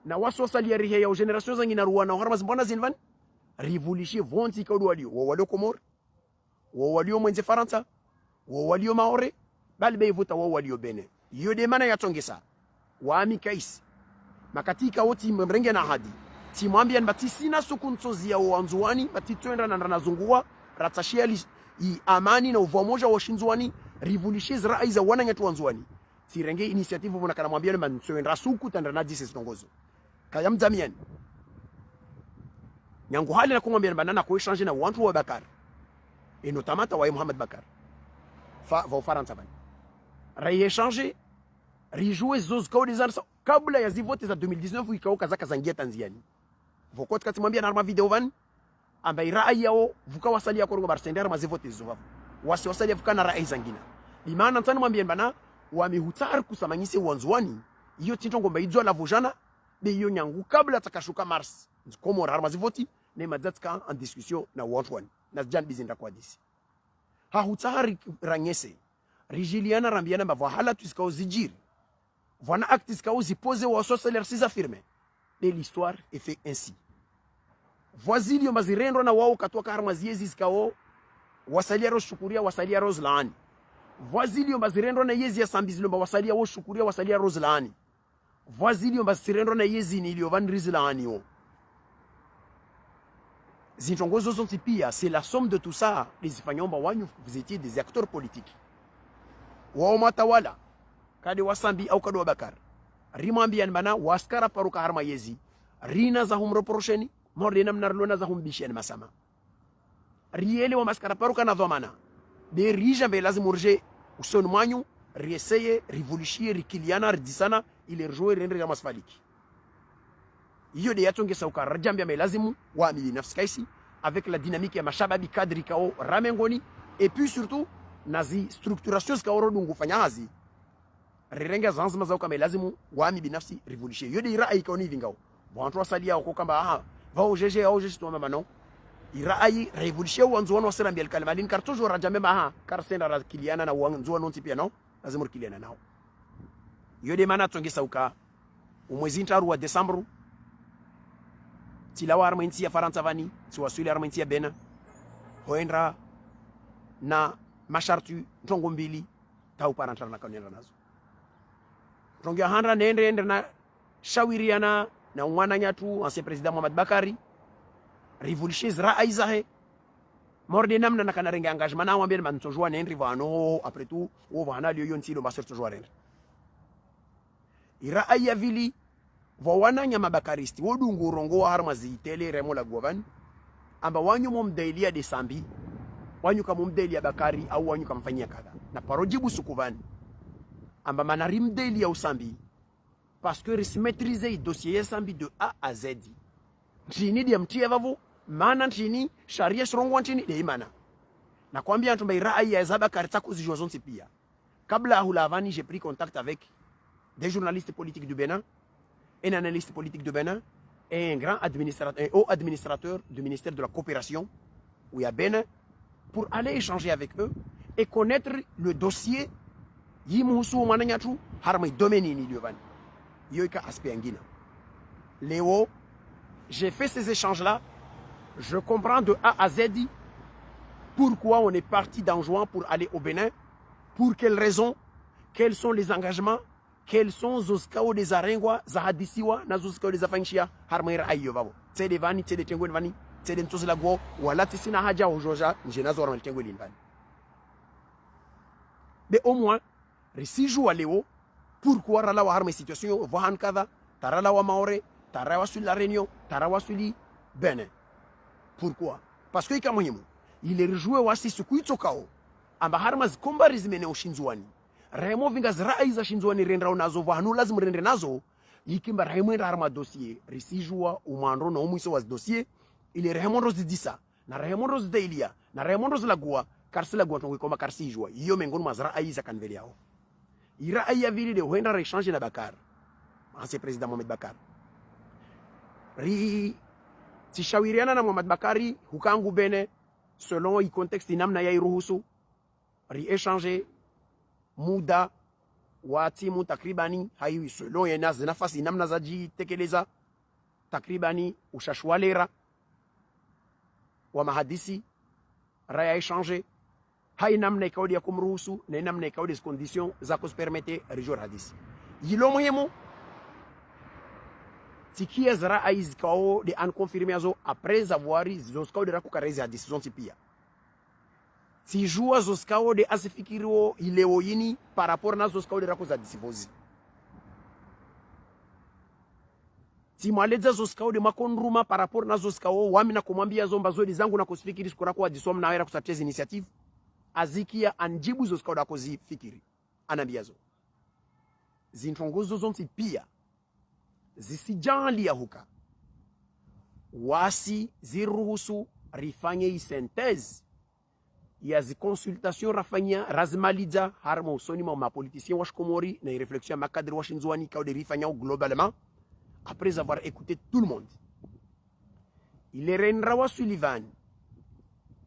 A: na wasosali ya rihe ya generation zangi na ruwana harma zimbona zinvan révolution vonti kaudu walio walio Komor walio mwenze Faransa walio Maore balbe vuta walio Benin yode mana yatongesa wami kaisi makatika woti mrenge na hadi timwambia batisina sukunsozi ya wanzuani batitwenda na nazungua ratashia i amani na uvomoja wa shinzuani revolution zra iza wana nyatu wanzuani sirenge initiative bona kana mwambia mantwenda suku tanda na disi stongozo kaya mzamiani nyangu hali na kumwambia banana ko échanger na wantu wa Bakar et notamment wa Mohamed Bakar va Faransa ban ray échanger rijouer zoz kaudizana kabla ya zivote za 2019 ikauka zaka zangia Tanzania vokot katimwambia na arma video van ambaye rai yao vuka wasali ya korongo barsendera mazivote zo wasi wasali vuka na rai zangina limana ntani mwambia bana wamehutar kusamanyise wanzuani hiyo tintongo mbaidzo la vojana be hiyo nyangu kabla takashuka mars komo arma zivoti ne madzatka en discussion na wantuani na jan bizinda kwa disi ha hutari ranyese rigiliana rambiana ba wahala tusikao zijiri voilà actes qui ont posé au social s'ils affirment et l'histoire est fait ainsi voisili mazirendo na wao katwa karma ziezi zikao wasalia ro shukuria wasalia ro zlaani voisili mazirendo na yezi ya sambizilo wasalia wo shukuria wasalia ro zlaani voisili mazirendo na yezi ni ilio van rizlaani yo zintongozo zonti pia, c'est la somme de tout ça. Les Ifanyomba wanyu, vous étiez des acteurs politiques. Wao matawala, kade wasambi au kade wabakar. Rimambian bana, waskara paruka harma yezi. Rina za humroprosheni, mordena mnarlona za humbisheni masama. Riele wa maskara paruka na dhamana. De rija mbe lazim urje usoni mwanyu, rieseye, rivolishie, rikiliana, ridisana, ili rjoe rendre ya masfaliki. Iyo de yatonge sauka rajambia mbe lazimu, wa mili nafsi kaisi, avec la dynamique ya mashababi kadri kao ramengoni, et puis surtout, nazi structuration ska oro dungu fanya hazi, rirenga zanzima zauka mbe lazimu, wa mili nafsi rivolishie. Iyo de ira aikoni vingao. Wantu wasalia wako kamba aha, vao jeje au jeje tuwa mano. Irai revolution wanzuano wasira mbiel kalmalin kar toujours rajame maha kar senda ra kiliana na wanzuano ntipia nao lazima kiliana nao. Yode mana tonge sauka umwezi ntaru wa Desembre tilawa armentia Faransa vani tiwasuli armentia bena hoendra na mashartu tongo mbili tau parantra na kanenda nazo. Tonge handra nende na shawiriana na mwana nyatu ancien président Mohamed Bakari révolution raizahe morde namna nakana renga engagement na wambia man tojwa nendri vano après tout o vana lio yonti lo master tojwa rendre ira aya vili wana nyama bakaristi wodungu rongo wa harma zitele remo la govan amba wanyu momdelia de sambi wanyu kamomdelia Bakari au wanyu kamfanyia kadha na parojibu sukuvani amba manarimdelia usambi parce que ris maîtriser dossier sambi de A à Z chini dia mtia vavu mana chini sharia shrongo chini de imana na kwambia ntumba rai ya Bakari takuzijwa zonsi pia kabla hulavani j'ai pris contact avec des journalistes politiques du Bénin, un analyste politique de Bénin et un grand administrateur, un haut administrateur du ministère de la coopération où il y a Bénin pour aller échanger avec eux et connaître le dossier yimusu mananyatu harmai domaine ni diovani yoika aspect angina. Léo, j'ai fait ces échanges-là. Je comprends de A à Z pourquoi on est parti d'Anjouan pour aller au Bénin, pour quelles raisons, quels sont les engagements, quels sont zoskao des arengwa, zahadisiwa, na zoskao des afanchia, harmaira ayovavo. C'est des vani, c'est des tengwen vani, c'est des ntos la go, ou ala tisina haja ou joja, njenazo armal tengwen vani. Mais au moins, si joue à Léo, pourquoi rala wa harma situation, vohan kada, tarala wa maore, tarawa sur la Réunion, tarawa sur li Bénin. Pourquoi? Parce que il est rejoué wasi sukuito kao. Amba harmaz kombarizmene ushinzwani. Remo vingas raiza shinzwani rendra nazo vahanu lazim rendre nazo. Yikimba remo harma dossier. Risijua umandro na umuiso was dossier. Il est remo rose disa. Na remo rose dailia. Na remo rose lagua. Karsi lagua tongi koma karsi jua. Iyo mengon mazra aiza kanveliao. Ira aya vili de huenda rechange na Bakar. Ancien président Mohamed Bakar. Tishawiriana na Mohamed Bakari hukangu bene selon i contexte inamna ya iruhusu échanger muda wa timu takribani hayi selon ya nafasi inamna zaji tekeleza takribani ushashwalera wa mahadisi raya échanger hayi namna ikaudi ya kumruhusu na namna ikaudi conditions za kuspermete rijor hadisi yilo muhimu tikia zara aiz kao de an confirmé azo après avoir zoskao de rakukarezi a décision tipia si joua zoskao de asifikiro ileo yini par rapport na zoskao de rakuza disposi si mwaleza zoskao de makonruma par rapport na zoskao wami na kumwambia zomba zodi zangu na kusifikiri sikura kwa disom na wera kusatezi initiative azikia anjibu zoskao da kuzifikiri anambia zo zintongozo zonti pia zisijali ya huka wasi ziruhusu rifanye synthèse ya zi consultation rafanya razmaliza harma usoni ma politicien washkomori na réflexion makadri washinzwani ka de rifanya globalement après avoir écouté tout le monde. Il est renrawa Sullivan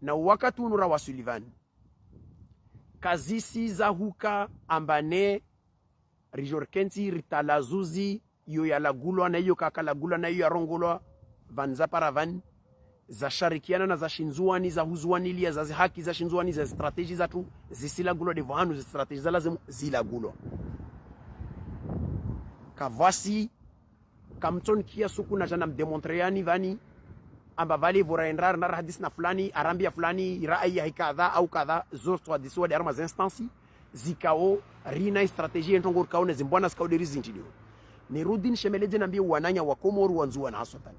A: na wakati unurawa Sullivan kazisi za huka ambane rijorkenti ritalazuzi iyo ya lagulwa na iyo kakalagulwa na iyo ya rongolwa vanza paravan za sharikiana na za shinzuani za huzuani lia za haki za shinzuani za strateji za tu zisilagulwa de vanu za strateji za lazima zilagulwa kavasi kamton kia suku na jana mdemontreani vani amba vale voraendrar na hadisi na fulani arambia fulani rai ya kadha au kadha zote hadisi wa arma instances zikao rina strategie ntongo kaone zimbwana skao de rizintidio ni rudin shemeleje nambia wananya wa Komoru wanzua na hasotan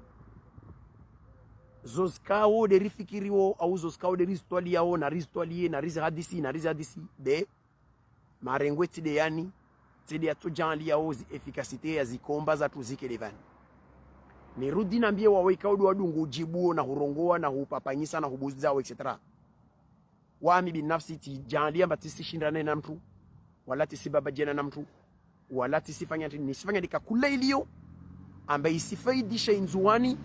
A: zoskao de rifikiriwo au zoskao de ristwali yao na ristwali na rizi hadisi de marengweti de yani tide ya tujanli yao zi efficacité ya zikomba za tuzike devani ni rudi nambie wawe kaudu wadungu jibuo na hurongoa na hupapanyisa na hubuziza wa etc. Wami binafsi tijanlia mbatisi shindane na mtu wala tisibaba jena na mtu wala tisifanya nisifanya dikakula ilio ambaye isifaidisha inzuani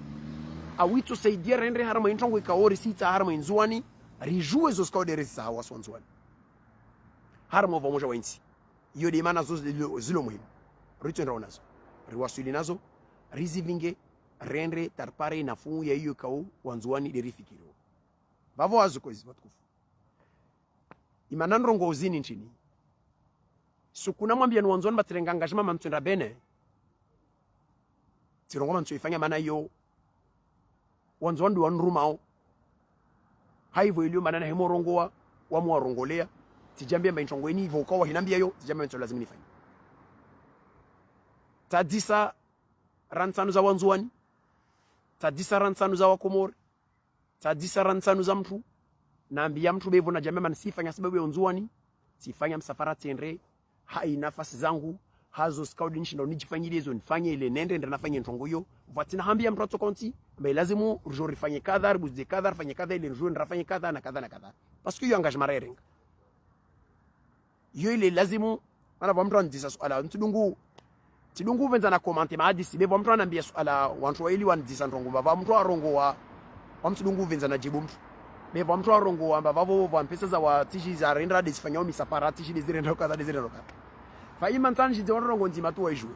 A: awito saidia rendre harama intongo ikaori sita harama inzuani rijue zo skaude resa hawa swanzuani harama vamoja wa insi iyo de mana zo zilo muhimu rito nazo riwasuli nazo rizivinge rendre tarpare na fungu ya hiyo kao wanzuani de rifikiro bavo azuko hizi watukufu imanandro ngozini nchini sukuna mwambia ni wanzuani batirenga engagement mamtunda bene tirongoma ntuifanya maana hiyo wanzuani wanrumao haivo ilio manana hemorongoa wamuarongolea tijambia mbainchongo eni hivyo kwa hinambia yo tijambia mtu lazima nifanye tadisa ransanu za wanzuani tadisa ransanu za wakomori tadisa ransanu za mtu naambia mtu bevo na jamii manisifanya sababu ya wanzuani sifanya msafara tendre hai nafasi zangu hazo scout nchi ndo nijifanyie hizo nifanye ile nende ndo nafanya ntongo hiyo vatina hambia mtoto konti mbe lazimu rujori fanye kadha buzi kadha fanye kadha ile rujori ndafanye kadha na kadha na kadha parce que yo engagement renga yo ile lazimu ana vamtu andisa swala tidungu venza na komante maadisi bevo mtu anambia swala wantu ili wandisa ntongo baba mtu arongo wa mtidungu venza na jibu mtu bevo mtu arongo wa bavo wa pesa za wa tishi za renda disifanyao misafara tishi dizirenda kadha dizirenda kadha faima ntanji ndio nzima tu waijue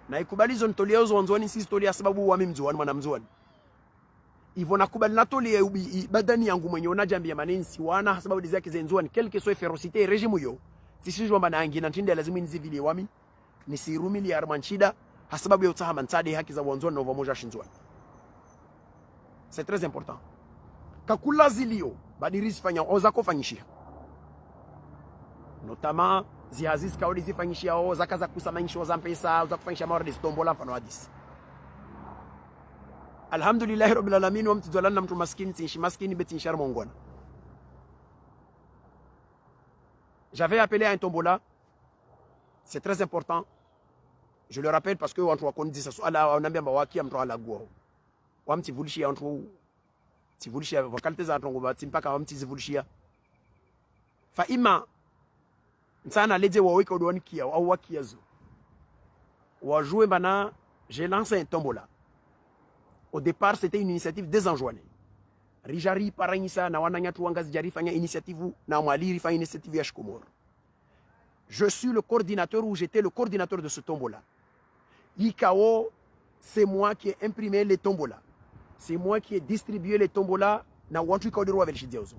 A: na ikubalizo nitolia uzo wanzoni si storia sababu wa mimzuani mwana mzuani hivyo nakubali natolia badani yangu mwenye unajambia manensi wana sababu dizake zenzuani quelque soit ferocité regime yo sisijwa mbana yangi na ntinde lazima nizivile wami nisirumili armanchida sababu ya utahama ntade haki za wanzoni na uvamoja shinzuani c'est très important kakula zilio badirisi fanya ozako fanyishia notamment ziaziz kauli zifanyishia o zakaza kusamanisha za pesa za kufanyisha mara distombola mfano hadisi alhamdulillah rabbil alamin wa mtidolana mtu maskini tinshi maskini betinshar mongona j'avais appelé à un tombola c'est très important je le rappelle parce que watu wakondi sasa ala wanaambia mbawaki mtu alagua wamtivulishia watu tivulishia vokalite za ntongo bati mpaka wamtizivulishia fa ima nsana leje waweka odwani kia au wakiazo wajouer bana j'ai lancé un tombola au départ c'était une initiative désenjoignée rijari parangisa na wananyatu wangazi jari fanya initiative na mwaliri fanya initiative ya Shikomor je suis le coordinateur ou j'étais le coordinateur de ce tombola ikao c'est moi qui ai imprimé les tombola c'est moi qui ai distribué les tombola na wantu ikaodero wavelishidziozo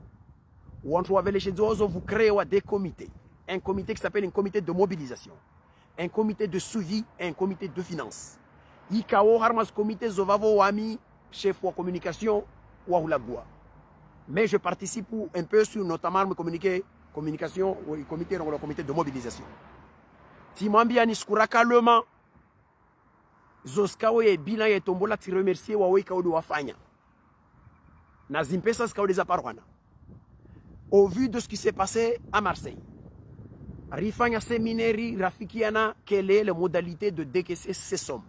A: wantu wavelishidziozo vous créez des comités un comité qui s'appelle un comité de mobilisation, un comité de suivi et un comité de finance. Ikao harmas comité zovavo wami chef wa communication wa hulagua. Mais je participe un peu sur notamment le communication ou le comité de mobilisation. Si mwambia ni skuraka lema zoskao ye bilan ye tombola ti remercier wa weka odo wafanya. Na zimpesa skao des aparwana. Au vu de ce qui s'est passé à Marseille. Rifanya séminaire rafikiana quelle est la modalité de décaisser ces sommes.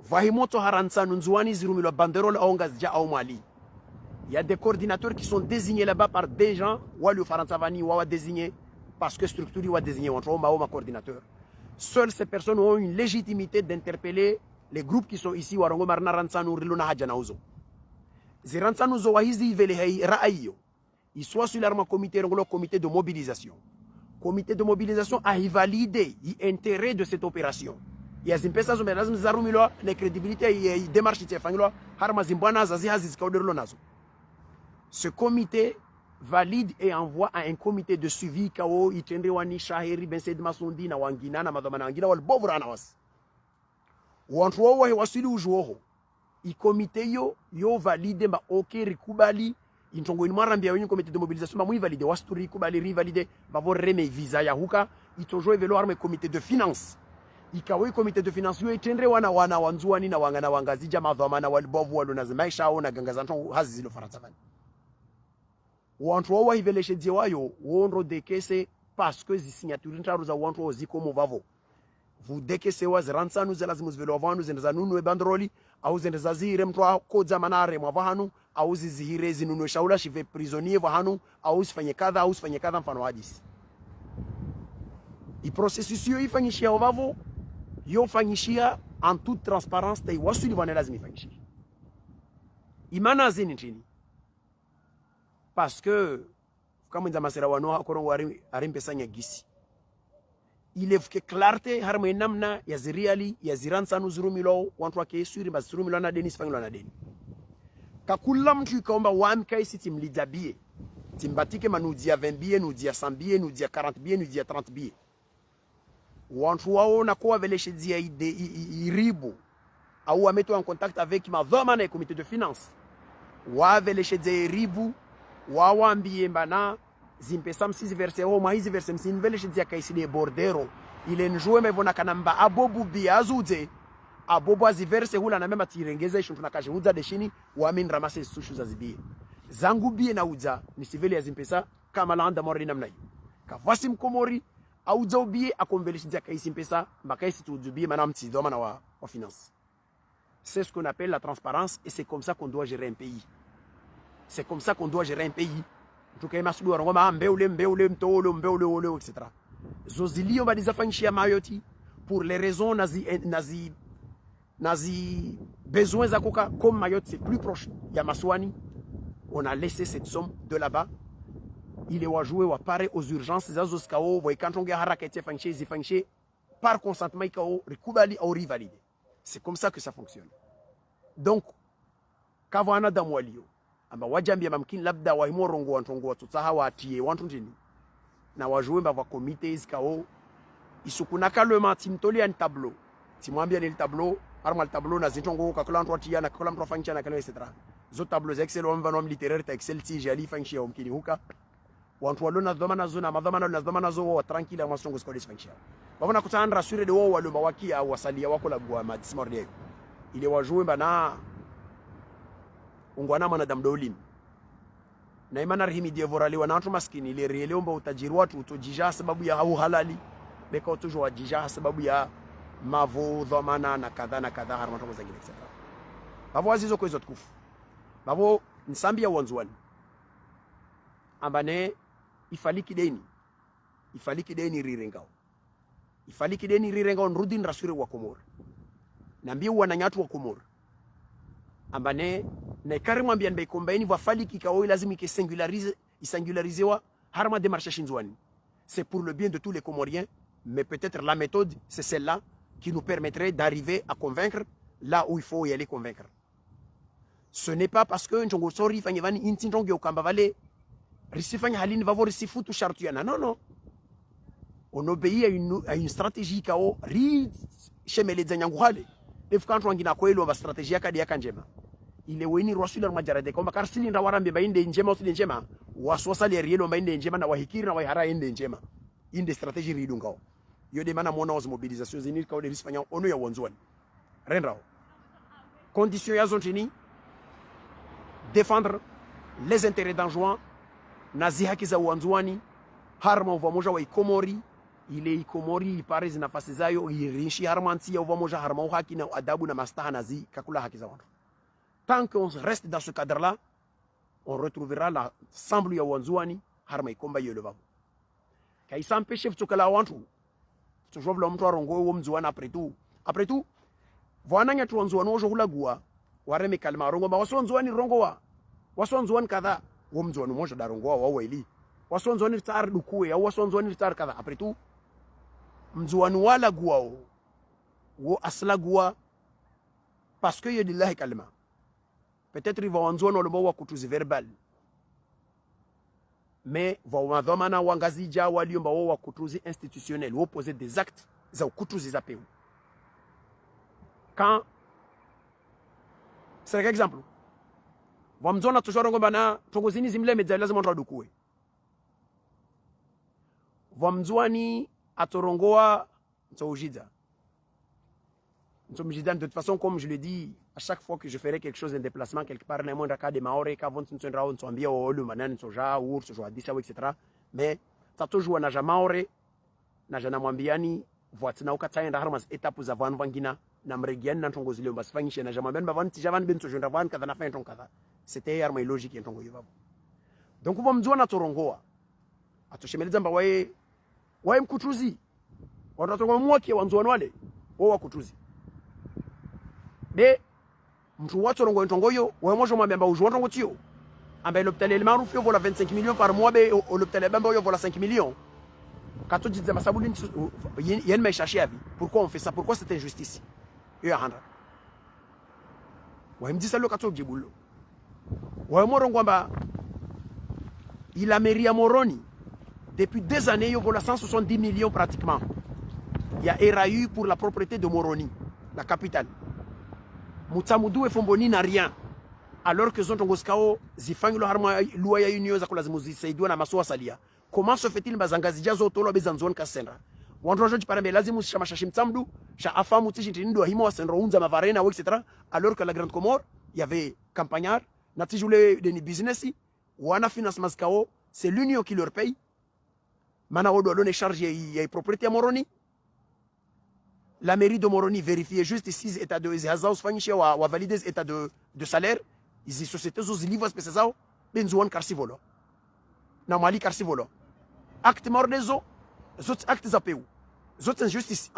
A: Vahimoto haransa nunzuani zirumilo banderole aongazja au Mali. Il y a des coordinateurs qui sont désignés là-bas par des gens ou le Faransavani ou désigné parce que structure ou désigné entre ma coordinateur. Seules ces personnes ont une légitimité d'interpeller les groupes qui sont ici warongo marna ransanu rilona haja nauzo. Ziransanu zo wahizi vele raayo. Il soit sur l'arme comité de mobilisation. Comité de mobilisation a validé l'intérêt de cette opération. Il y a des personnes qui ont dit la crédibilité et les démarches qui ont fait. Ce comité valide et envoie à un comité de suivi kao itende wani shaheri ben said masundi na wangina na madama na wangina wal bovra na was. Wantu wao wasili ujuoho. i komite yo valide ba ok rikubali intongo inmarambia wenye komite de mobilisation ba mwi valide wasturi rikubali rivalide ba voreme visa ya huka itojo evelo arme komite de finance ikawe komite de finance yo itendre wana wanzuani na wangana wangazija madhamana walibovu walo na maisha au na gangaza ntongo hazi zilo faransa wantu wa hiveleshe wayo wonro dekese parce que zi signature ntaru za wantu ziko movavo vous dekese wa ziransanu za lazima zivelo vanu zenza nunu e bandroli au zenza zire mtwa kodza manare mwa vahanu au zizihire zinunu shaula shive prisonnier vahanu au sifanye kadha mfano hadisi i processus yo ifanyishia wavavo yo fanyishia en toute transparence tay wasuli wana lazima ifanyishia imana zini nchini parce que kama nza masera wano hakoro wari arimpesanya gisi ile fuke clarté harmo namna ya ziriali ya ziransanu zurumilo wantu wake suri bas zurumilo na deni sifanyilo na deni kakula mtu ikaomba wamkai siti mlizabie timbatike manudia 20 bie nudia 100 bie nudia 40 bie nudia 30 bie wantu wao na kwa veleshe dia iribu au wameto en contact avec ma dhamana et comité de finance wa veleshe dia iribu wa wambie mbana zimpesa msizi verse ho mahizi verse msini veleshe dia kaisile bordero ile njue mevona kanamba abobu biazuze abobu aziverse hula na mema tirengeza ishu tunakaje uza deshini wa min ramase sushu za zibie zangu bie na uza ni siveli ya zimpesa kama laanda mori namna hiyo kavasi mkomori au zobie akonvelisha dia kaisi mpesa makaisi tudubie manam ti domana wa finance. C'est ce qu'on appelle la transparence et c'est comme ça qu'on doit gérer un pays. C'est comme ça qu'on doit gérer un pays. En tout cas, masudu warongoma mbeule mtolo etc. Zozilio badizafanyishia mayoti pour les raisons nazi besoins za koka comme Mayotte c'est plus proche ya Maswani, on a laissé cette somme de là-bas. Il est joué ou apparaît aux urgences zazo skao voy kantonge harakati fanyishia zifanyishia par consentement ikao rikubali au rivalide. C'est comme ça que ça fonctionne. Donc, kavana damwalio amba wajambia mamkini labda wahimorongo wantongo watutaha watie wantu njini na wajue mba wa komite izikao isukunaka le matimtoli ya tableau timwambia ni tableau arma le tableau na zintongo kakula mtu watia na kakula mtu wafangisha na kalo etc. Zo tableaux excel wamva littéraire ta excel ti jali fangisha umkini huka wantu walona dhamana zo na madhamana na dhamana zo wa tranquille ya masongo skole fangisha babona kutandra rassurer de wao walomba wakia wasalia wako la bwa madismordia ile wajue mba na ungwana mwanadamu dolim na imana rahimi divorali wanatu maskini ile rieleomba utajiri watu utojija sababu ya au halali beka utojo wajija sababu ya mavo dhamana na kadha harmatongo zingine etc. Babo azizo kwa hizo tukufu babo nsambia wanzuani ambane ifaliki deni rirengao nrudin rasure wa Komoro nambia wananyatu wa Komoro ambane na karimwambia nbe kombaini vafaliki kao lazima isingularisewa harma démarche shinzwani. C'est pour le bien de tous les Comoriens, mais peut-être la méthode c'est celle-là qui nous permettrait d'arriver à convaincre là où il faut y aller convaincre. Ce n'est pas parce que njongo sori fanyevani inti njongo ukamba vale risifanya halini vavo risifutu shartuyana. Non. On obéit à une stratégie kao ri shemeleza nyanguhale. Efkantu wangina kwelo ba strategia kadi yaka njema. Ile weni rasula majarade kwamba karsili ndawarambe bainde njema usile njema waswasali rielo bainde njema na wahikiri na wahara ende njema. Inde strategie ridungao. Yode mana mona was mobilisation zini kao de risifanya ono ya wanzuani. Rendrao. Condition ya zontini défendre les intérêts d'Anjouan nazi haki za wanzuani harma uvamoja wa Ikomori ile Ikomori ipare zinafasi zayo irishi harmanti ya uvamoja harma haki na adabu na mastaha nazi kakula haki za watu. Tant qu'on reste dans ce cadre-là, on retrouvera l'ensemble ya wanzuani harma ikomba yelevabo. Kai sampeshe futukala wantu tujovla mtu arongo wo mzuana après tout vananya tu wanzuani wojo hulagua wareme kalma rongo ba wasonzuani rongo wa wasonzuani kadha wo mzuani moja darongo wa waili wasonzuani tar dukuwe au wasonzuani tar kadha après tout mzuani wala guao wo asla gua parce que yedillahi kalma peut-être ils vont wanzuani walo wa kutuzi verbal mais va dhamana wangazija waliomba wa kutuzi institutionnel wo poser des actes za kutuzi za peu. Quand C'est un exemple. Vamzona toujours ngomba na tongozini zimle medza lazima ndo adukue. Vamzwani atorongoa ntsoujida. De toute façon, comme je le dis, à chaque fois que je ferai quelque chose, un déplacement quelque part, na mwenda ka de maore ka vont ntsondra on tsambia o lu manan ntsoja ou tsoja disa etc. Mais ça toujours na jamaore na jana mwambiani voatina ukatsaenda harmas étape za van vangina na mregiani na ntongozi leo basifanyishe na jama ben bavan tijavan ben tsojunda van kadha na fin ton kadha. C'était arma logique ntongo yivabo. Donc uva mzwana torongoa atoshemeleza mba wae mkutuzi wanatongo mwake wanzwana wale wa kutuzi de mtu watu rongo ntongoyo wa mojo mwambia mba ujwa ntongo tio ambaye l'hôpital maarufu yo vola 25 millions par mois be l'hôpital bamba yo vola 5 millions quand tu dis ma sabulin yen me chercher à vie pourquoi on fait ça, pourquoi cette injustice yo ya handa wa mdi salo kato jibulo wa morongo mba il a mairie à Moroni depuis des années yo vola 170 millions pratiquement. Il y a RAU pour la propriété de Moroni, la capitale. Mutsamudu et Fomboni n'a rien. Alors que Zontongoskao, Zifang lo harma luaya union za kulazimuzi saidwa na maswa salia. Comment se fait-il bazangazi jazo tolo bezanzon kasendra? Wandrojo parame lazimu shama shashim tsamdu, sha afamu tishi tindo himo wa sendro unza mavarena etc. Alors que la Grande Comore, il y avait campagnard, natijule de business, wana finance maskao, c'est l'union qui leur paye. Mana odo donne charge y propriété à Moroni. La mairie de Moroni vérifiait juste ici état de Hazaus Fanyiche ou valider état de salaire. Ici sociétés aux livres spéciaux benzuan carcivolo. Na mali carcivolo. Acte mort des autres actes zapeu. Autres injustice.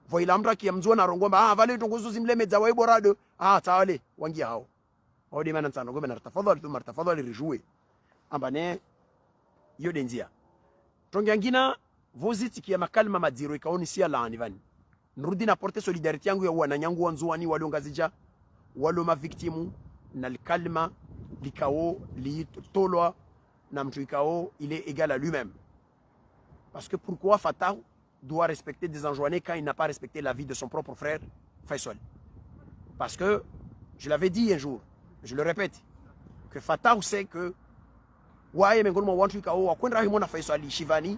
A: Voyez l'ambra qui amzua na rongomba vale tongozo zimle medza wa borado. Tawale wangi hao. Odi mana tsano gomena tafadhali tu martafadhali rijouer. Ambane yo denzia. Tongangina voziti kia makalma madziro ikaoni sia la anivani. Nrudi na porte solidarité yangu ya wananyangu wanzuani waliongazija walo maviktimu na kalma likao litolwa na mtu ikao il est égal à lui-même. Parce que pourquoi Fatah doit respecter des enjoinés quand il n'a pas respecté la vie de son propre frère Faisal? Parce que je l'avais dit un jour, je le répète, que Fatah sait que waye mengono wantu ikao wakwenda himona Faisal Shivani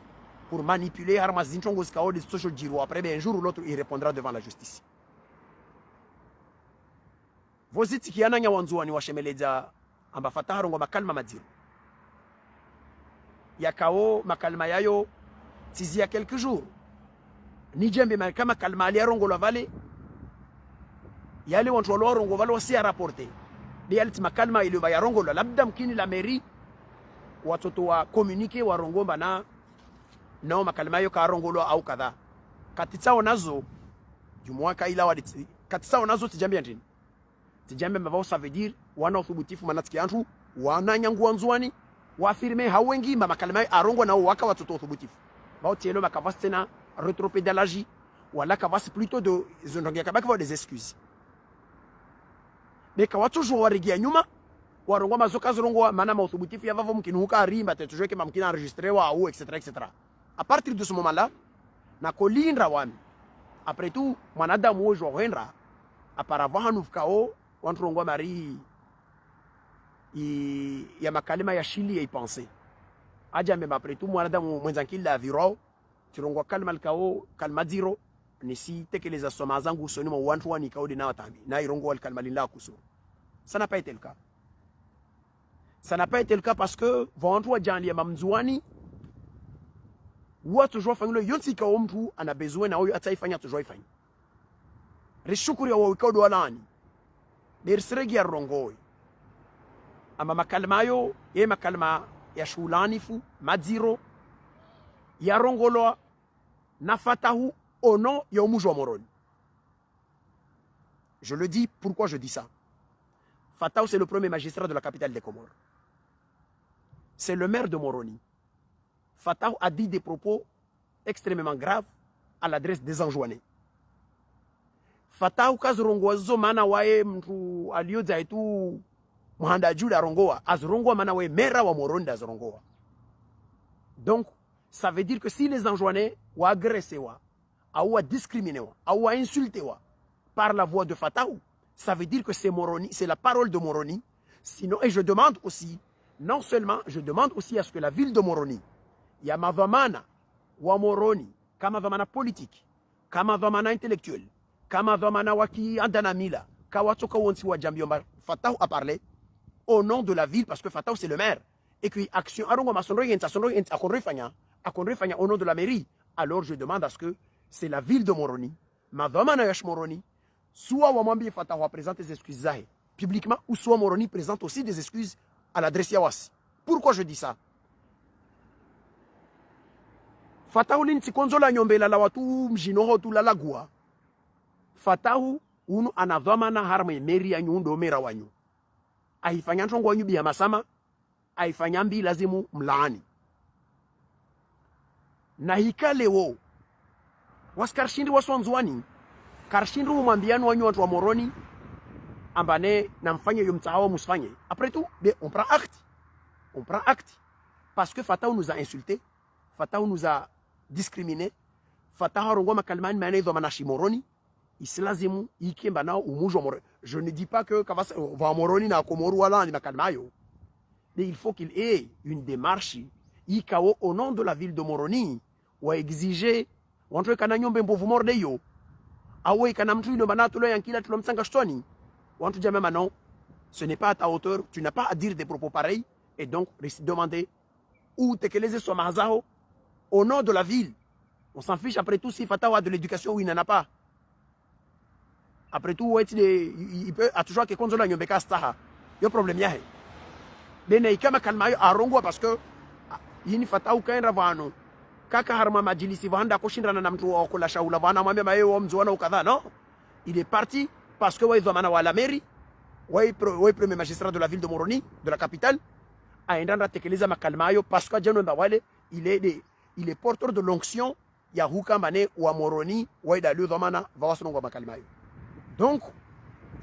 A: pour manipuler armas zinchongos kao de social giro. Après un jour ou l'autre il répondra devant la justice. Voziti kiana nya wanzuani washemeleza amba Fatah rongo makalma madziro yakao makalma yayo tizi ya quelques jours ni jembe kama kalma ali rongo la vale yale wantu walo rongo vale wasi rapporter de yale makalma ile ya rongo la labda mkini la mairie watoto wa communiquer wa rongo bana no makalma yo ka rongo au kadha katitsao nazo jumwaka ila waditi katitsao nazo tijambe ndini tijambe mbao ça veut dire wana uthubutifu manatiki antu wana nyangu wanzuani wafirme hawengi makalma arongo na waka watoto uthubutifu bao tielo makavasi tena rétropédalagie wala kavasi plutôt de zonongia kabaki des excuses mais kwa toujours warigia nyuma warongo mazoka zorongo mana mauthubutifu ya vavo mkinuka arimba tetujwe kama mkina enregistrer wa ou etc. À partir de ce moment-là na kolindra wami après tout mwanadamu wojo wendra aparavant hanufkao wantrongo mari ya makalima ya shili ya ipenser aja mema après tout mwanadamu mwenzanki la viro tirongo kalma alkao kalma zero ni si tekeleza soma zangu usoni mwa wantu wani kao de na watambi na irongo wal kalma lila kusuru. Ça n'a pas été le cas. Ça n'a pas été le cas parce que wantu wa jani ya mamzuani watu jua fanyilo yonsi kao mtu ana besoin na huyo ataifanya tujua ifanya rishukuri ya wawikao walani bersiregi ya rongoi ama makalma yo ye makalma ya shulanifu madziro ya rongoloa na Fatahu au nom ya umujo wa Moroni. Je le dis, pourquoi je dis ça? Fatahu c'est le premier magistrat de la capitale des Comores. C'est le maire de Moroni. Fatahu a dit des propos extrêmement graves à l'adresse des enjoinés. Fatahu kazrongozo mana wae mtu alioza itu muhanda juda rongoa azrongoa mana wae mera wa Moroni da zrongoa. Donc ça veut dire que si les enjoinés ou agressés ou discriminés ou insultés par la voix de Fatahu, ça veut dire que c'est Moroni, c'est la parole de Moroni. Sinon, et je demande aussi, non seulement, je demande aussi à ce que la ville de Moroni, il y a madhamana wa Moroni, kama dhamana politique, kama dhamana intellectuel, kama dhamana waki andanamila, kawatoka wonsi wa jambiomba, Fatahu a parlé au nom de la ville, parce que Fatahu c'est le maire, et que action, arongo masonro yenta, sonro yenta, akonre fanya au nom de la mairie. Alors je demande à ce que c'est la ville de Moroni, madhamana yash Moroni, soit Wamambi Fatahu présente des excuses zahe, publiquement, ou soit Moroni présente aussi des excuses à l'adresse Yawasi. Pourquoi je dis ça? Fatahu linti konzola nyombela la watu mjinoho tu lalagua. Fatahu unu anadhamana harma meri ya nyundo mera wanyu. Aifanya ntongo wanyu biya masama, aifanya mbi lazimu mlaani. Na hikale wo, waskarshindi waswanzuani, karshindi umambianu wanyu watu wa Moroni, ambane na mfanye yumtahawa musfanye. Après tout, on prend acte. On prend acte. Parce que Fatahu nous a insultés, Fatahu nous a discriminés, Fatahu rongoma kalmani manezo manashi Moroni, islazimu ikemba nao umujo Moroni. Je ne dis pas que va Moroni na Komoru wala ni makalmayo. Mais il faut qu'il ait une démarche ikao au nom de la ville de Moroni ou exiger wantre kana nyombe mbovu mordeyo. Awe kana mtu ino banatulo yankila tulomsanga shtoni. Wantre jamais non, ce n'est pas à ta hauteur, tu n'as pas à dire des propos pareils et donc demander où tekeleze soit mazaho au nom de la ville. On s'en fiche après tout si Fatahu a de l'éducation ou il n'en a pas. Après tout, il peut à toujours que konzola nyombeka staha. Yo problème yahe. Dene ikama kalmayo arongo parce que yini Fatahu kaenda vano. Kaka harma majilisi vanda koshindana na mtu wa kula shaula vana mwambia mayo mzuana ukadha no. Il est parti parce que waizomana wa la mairie, premier magistrat de la ville de Moroni, de la capitale, aendanda tekeleza makalmayo parce que jeno mbawale il est porteur de l'onction ya huka mane wa Moroni waida lu dhamana vawasongo makalmayo. Donc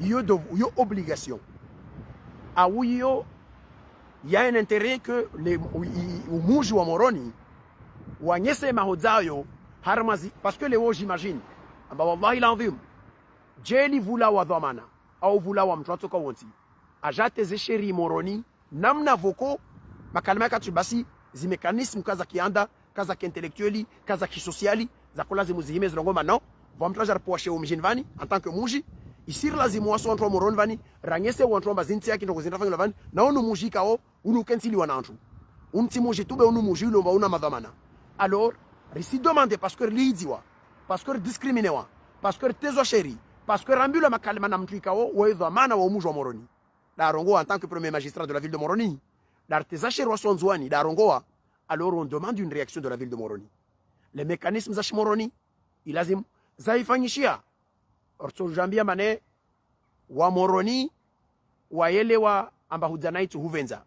A: yo obligation a yo il y a un intérêt que les umuji wa Moroni wanyese mahodzayo harmazi parce que les wo j'imagine amba wallahi l'envim jeli vula wa dhamana au vula wa mtu atoka wonti ajate zesheri Moroni namna voko makalma katu basi zi mécanismes kaza kianda kaza intellectueli kaza kisociali za kulazimu zihime zilongoma non vamtraja poashe umjini vani en tant que muji isir lazimu waso antro Moroni vani rangese wantro bazinti yaki ndoko zinafanya vani na onu muji kao unu kensili wanantu unti muji tube unu muji lomba una madhamana. Alors risi demander parce que lidiwa parce que discriminewa parce que tezo chéri parce que rambula makalma na mtu ikao wa dhamana wa muji wa Moroni la rongo en tant que premier magistrat de la ville de Moroni l'artesa chéri wa sonzwani la rongoa. Alors on demande une réaction de la ville de Moroni. Les mécanismes za Moroni ilazim zaifanyishia orso jambia mane wa Moroni wa elewa amba hudzanaitu huvenza.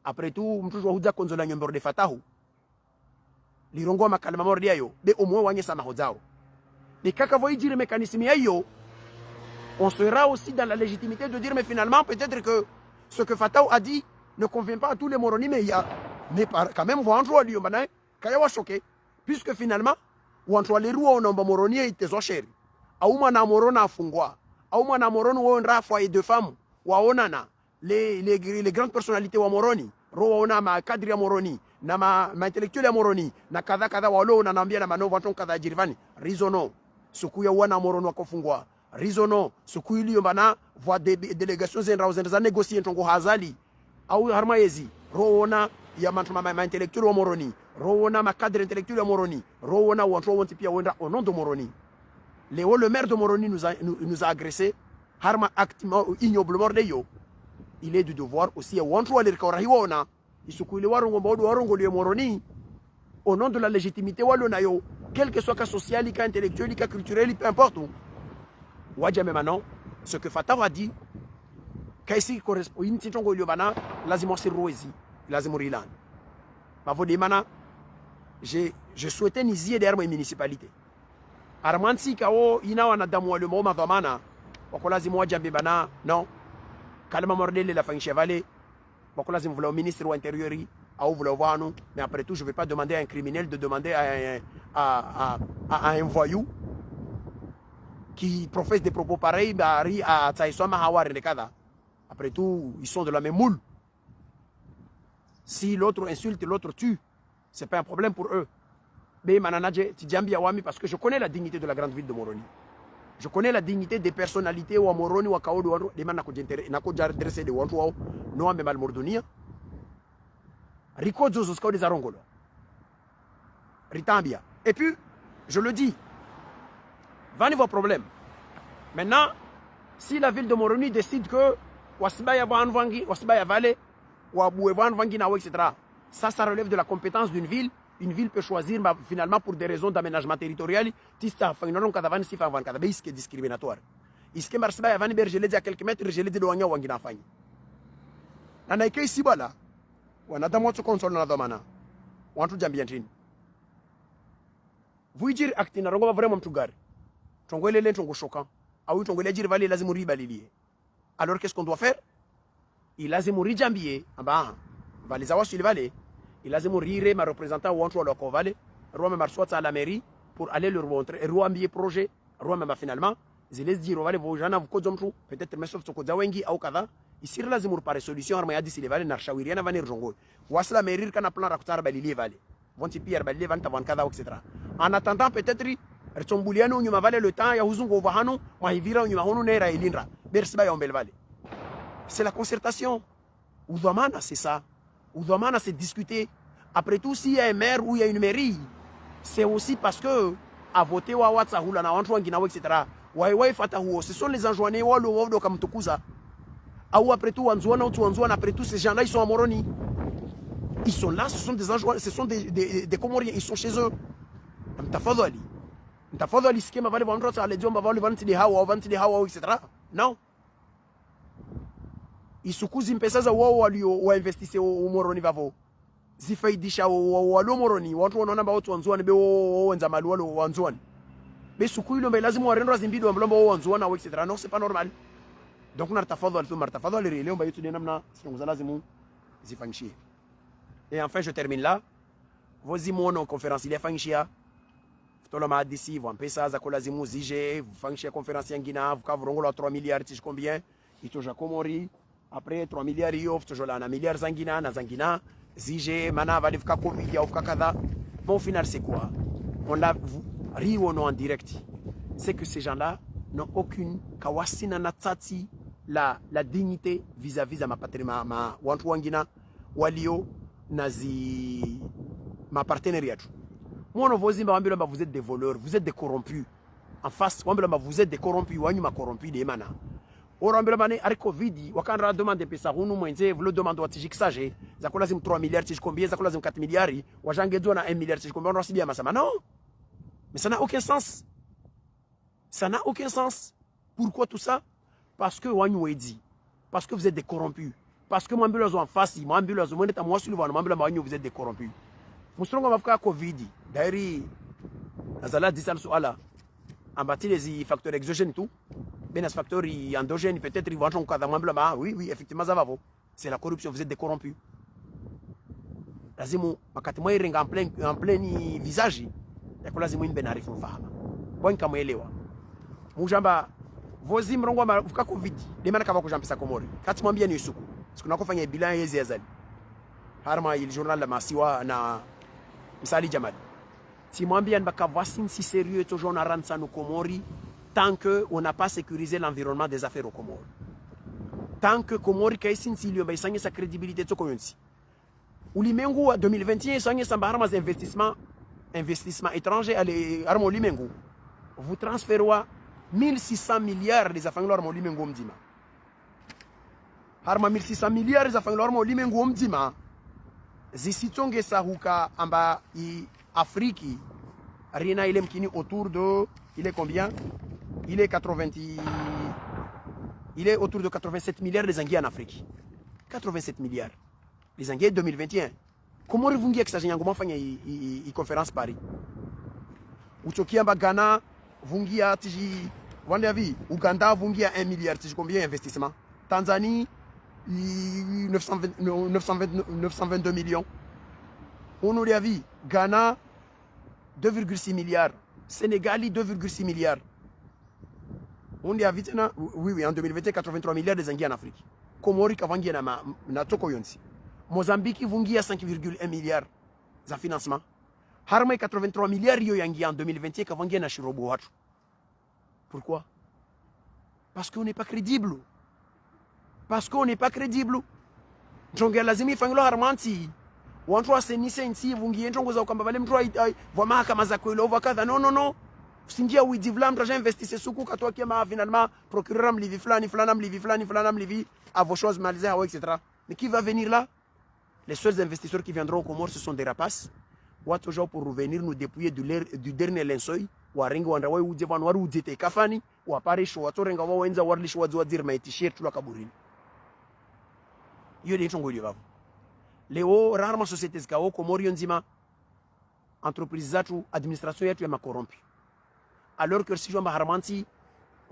A: Après tout mtu huza konzola nyombero de Fatahu lirongo makalma mordia yo be au moins wanyesa mahodzao. Mais kaka voyez le mécanisme yayo, on sera aussi dans la légitimité de dire mais finalement peut-être que ce que Fatahu a dit ne convient pas à tous les Moroni, mais il y a quand même vendre lui bana kaya wa choqué puisque finalement wantwa les roues on omba Moroni et tezo chéri au mwana morona afungwa au mwana morono wo ndra foyer de femmes waonana les grandes personnalités wa Moroni ro waona ma cadre ya Moroni na ma intellectuel ya Moroni na kadha walo na naambia na manova ton kadha jirivani rizono suku ya wana Morono akofungwa rizono suku iliyo bana voix des délégations zenza négocier ntongo hazali au harmaezi roona ya mantu ma intellectuel wa Moroni roona ma cadre intellectuel wa Moroni roona wantro wonti pia wenda au nom de Moroni. Léo le maire de Moroni nous a agressé harma activement ignoblement de yo. Il est du devoir aussi à wantro alir kaurahiwana isukuile warongo bodo warongo le Moroni au nom de la légitimité walona yo quel que soit cas social cas intellectuel cas culturel peu importe wajame maintenant ce que Fatahu a dit kaisi correspond inti tongo liobana lazimo siroezi lazimo rilan bavodi mana je souhaitais nizie derrière ma municipalité armansi kao ina wanadamu wale mo madhamana wako lazimo wajambe bana non kalma mordele la fin chevalet wako lazimo vula au ministre wa intérieur au vula wanu mais après tout je vais pas demander à un criminel de demander à un voyou qui professent des propos pareils, après tout, ils sont de la même moule. Si l'autre insulte, l'autre tue, ce n'est pas un problème pour eux. Mais parce que je connais la dignité de la grande ville de Moroni. Je connais la dignité des personnalités ou à Moroni ou à Kaodo, des man dressé de Wantuao, Noam et Malmordonia. Rico Zozosko des Arongolo. Ritambia. Et puis, je le dis, venez vos problèmes. Maintenant, si la ville de Moroni décide que Wasibaya Vanvangi, Wasibaya Valley, Waboué Vanvangi, etc., ça relève de la compétence d'une ville. Une ville peut choisir finalement pour des raisons d'aménagement territorial. Tista Fagnon Kadavan Sifa Van Kadabis qui est discriminatoire. Iske Marsba Van Bergelé à quelques mètres, je l'ai dit de Wanya Wangina Fagn. Nanaike Sibala, ou Nadamoto Console Nadomana, ou Antou Jambiantin. Vous dire actina Rongo vraiment Tougar. Tongole Len Tongo choquant. Ah oui, Tongole Dir Valley Lazimouri Balilier. Alors qu'est-ce qu'on doit faire? Il a Zimouri Jambier, ah bah, Valizawa sur le Valley. Il a zémouré ma représentant ou entre le Kovale, roi me marçoit à la mairie pour aller leur montrer, roi m'y projet, roi me finalement, je les dis, roi vous j'en ai vous peut-être me sauf ce que Zawengi au Kada, ici la zémour par solution, armée à d'ici les vallées, n'archawiriana vanir jongo, ou à la mairie qu'on a plan racontar Balilie Valley, vont y pierre Balilie Vanta Van Kada, etc. En attendant, peut-être, Ertsombuliano, Numa Valley, le temps, Yahuzungo Vahano, Mahivira, Numahonu, Nera et Lindra, Bersba en Belvalley. C'est la concertation. Oudamana, c'est ça. Oudamana, c'est discuter. Après tout, s'il y a un maire ou il y a une mairie, c'est aussi parce que à voter wa Watsahula na Antoine Guinawa, etc. Ce sont les enjoignés ou le Wodo Kamtukuza. Ou après tout, Anzouana ou Anzouana, après tout, ces gens-là, ils sont à Moroni. Ils sont là, ce sont des enjoignés, ce sont des Comoriens, ils sont chez eux. Mtafadhali. Mtafadhali, ce qui m'a valu vendre, ça allait dire, on va vendre les hawa, etc. Non. Isukuzi mpesa wao walioinvestise Moroni vavo zifaidisha walo Moroni watu wanaona watu wanzuani be wenza mali walo wanzuani be suku ile lazima warendo zimbido mlomba wanzuana au etc. Non, c'est pas normal. Donc on a tafadhali tu martafadhali leo mba yetu namna sio lazima zifanyishie. Et enfin je termine là. Vozi mono conférence ile fanyishia Tola ma d'ici vous mpesa za kolazimu zije vous fanyishia conférence yangina vous kavrongola 3 milliards tu combien itoja komori. Après 3 milliards yof toujours là na milliards zangina na zangina zige mana valifika covid ya kadha. Bon, au final c'est quoi? On l'a ri ou non en direct. C'est que ces gens-là n'ont aucune kawasina natsati la dignité vis-à-vis de ma patrie ma wantu wangina walio nazi ma partenariat. Moi on vous dit vous êtes des voleurs, vous êtes des corrompus. En face vous êtes des corrompus, wanyu ma corrompu des mana. Orambelabane avec Covid, wakandra demande pesa hunu mwenze, vous le demande watijik sage, zakola zim 3 milliards tij combien, zakola zim 4 milliards, wajangedzo na 1 milliard tij combien, on reçoit bien masama. Non. Mais ça n'a aucun sens. Ça n'a aucun sens. Pourquoi tout ça? Parce que wanyu wedi. Parce que vous êtes des corrompus. Parce que mwambulo en face, mwambulo zo mwenda mwa sulu wana mwambulo wanyu vous êtes des corrompus. Musongo mafika Covid, dairi azala disal suala. Ambati les facteurs exogènes tout. Ben, ce facteur endogène, peut-être ils vont entrer en cas d'amamblement. Oui, effectivement, ça va. C'est la corruption, vous êtes des corrompus. Lazimo, makati mwa irenga en plein visage. Yako lazimo imbe na rifu fahama. Bwani kama elewa. Mujamba, vozi mrongo vuka Covid. Demana kama kujampesa Komori. Kati mwambia ni usuku. Siku nakofanya bilan yezi yazali. Harma il journal la masiwa na Msali Jamal. Si mwambia nbaka voici si sérieux toujours na ransa no Komori. Tant qu'on n'a pas sécurisé l'environnement des affaires aux Comores. Tant que Comori Kaisin Silio va sa crédibilité de Koyonsi. Ulimengu 2021, Sanya Sambaharmas investissement étranger à l'arme Limengu. Vous transférez 1600 milliards des affaires l'arme Limengu Mdima. Harma 1600 milliards des affaires l'arme Limengu Mdima. Zisitonge Sahuka Amba Afrique. Rien il est autour de. Il est combien? Il est autour de 87 milliards les Anguilles en Afrique. 87 milliards. Les Anguilles 2021. Comment vous dites que ça j'ai une conférence Paris? Uchokiamba Ghana, Vungia Tiji, Wandavi, Uganda, Vungia 1 milliard, Tiji combien investissement? Tanzanie, 922 millions. On a vu Ghana, 2,6 milliards. Sénégal, 2,6 milliards. On dit à vite, oui, en 2021, 83 milliards des Anguilles en Afrique. Comori kavangi na toko yonsi. Mozambique vungi à 5,1 milliards de financement. Harma 83 milliards yo yangi en 2021 kavangi na shirobo watu. Pourquoi? Parce qu'on n'est pas crédible. Parce qu'on n'est pas crédible. Njonge lazimi fangilo harmanti. Wantu asenise nsi vungi njongo za ukamba bale mtu wa mahakama za kwelo vakadha. No. Singia oui divlam trajet investisse suku katwa kema finalement procureur amlivi flani amlivi à vos choses malisées etc. Mais qui va venir là? Les seuls investisseurs qui viendront aux Comores, ce sont des rapaces. Ou toujours pour revenir nous dépouiller du dernier linceul. Ou à ringo wandawa ou devan waru ou dete kafani. Ou à Paris ou à torenga wa wenza warli shwa zwa dir ma t-shirt la kaburini. Yo de chongo liwa. Leo rarement sociétés kao Comores nzima entreprise zatu administration yetu ya makorompi. Alors que si je m'arrête,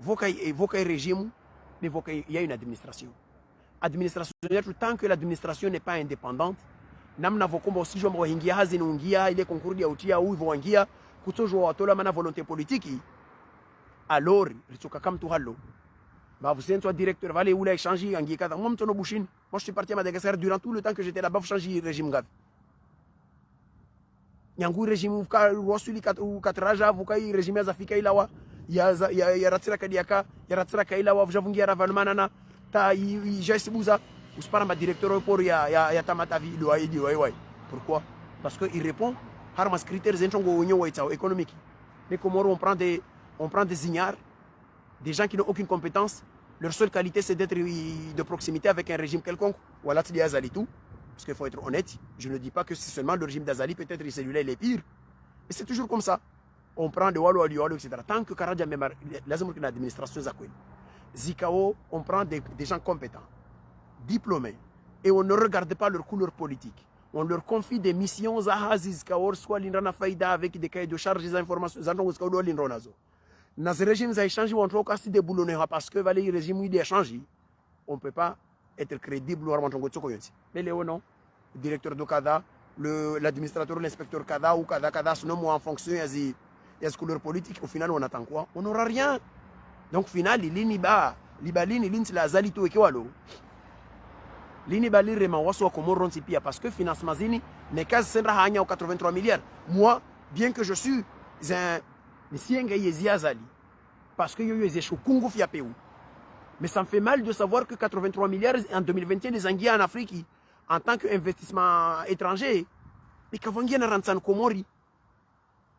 A: voka régime, mais il y a une administration. Administration, tant que l'administration n'est pas indépendante, namna vokomba aussi je m'ohingia hazini ungia ile concours ya utia ou voangia kutojo watola mana volonté politique. Alors, ritoka kam tu hallo. Bah vous êtes directeur vale ou la échanger angi kada moi mtono bushini. Moi je suis parti à Madagascar durant tout le temps que j'étais là-bas pour changer régime gavi. Nyangu régime uka wasuli katraja vukai régime za fika ilawa ya ratira kadiaka ya ratira kailawa vjavungia ravalmana na ta jaisibuza uspara ma directeur pour ya tamata vi do aidi wai. Pourquoi? Parce que il répond har mas critères zentongo onyo waitao économique. Les Comores on prend des ignares, des gens qui n'ont aucune compétence, leur seule qualité c'est d'être de proximité avec un régime quelconque. Voilà tu dis azali tout. Parce qu'il faut être honnête, je ne dis pas que c'est seulement le régime d'Azali, peut-être celui-là il est pire. Mais c'est toujours comme ça. On prend de Wallo, etc. Tant que Karadja même l'administration Zakwe. Zikao, on prend des gens compétents, diplômés, et on ne regarde pas leur couleur politique. On leur confie des missions Zahaziz Kaor, soit l'Inrana Faïda avec des cahiers de charges, des informations, Zantongo l'Inronazo. Dans ce régime, ça échange, on trouve qu'à déboulonner parce que le régime il échange. On ne peut pas être crédible mais Léo non, le directeur de Kada, l'administrateur, l'inspecteur Kada ou Kada, sinon en fonction de la couleur politique, au final on attend quoi? On n'aura rien. Donc au final, il y a la zalito ekiwalo. Lini bali rema waso Comores pia parce que financement zini n'est qu'à 83 milliards. Moi, bien que je suis un monsieur Zali, parce que yo yezesho kungu fia peu. Mais ça me fait mal de savoir que 83 milliards en 2021 des Anguilles en Afrique, en tant qu'investissement étranger, mais qu'avangi na rantsan Comores.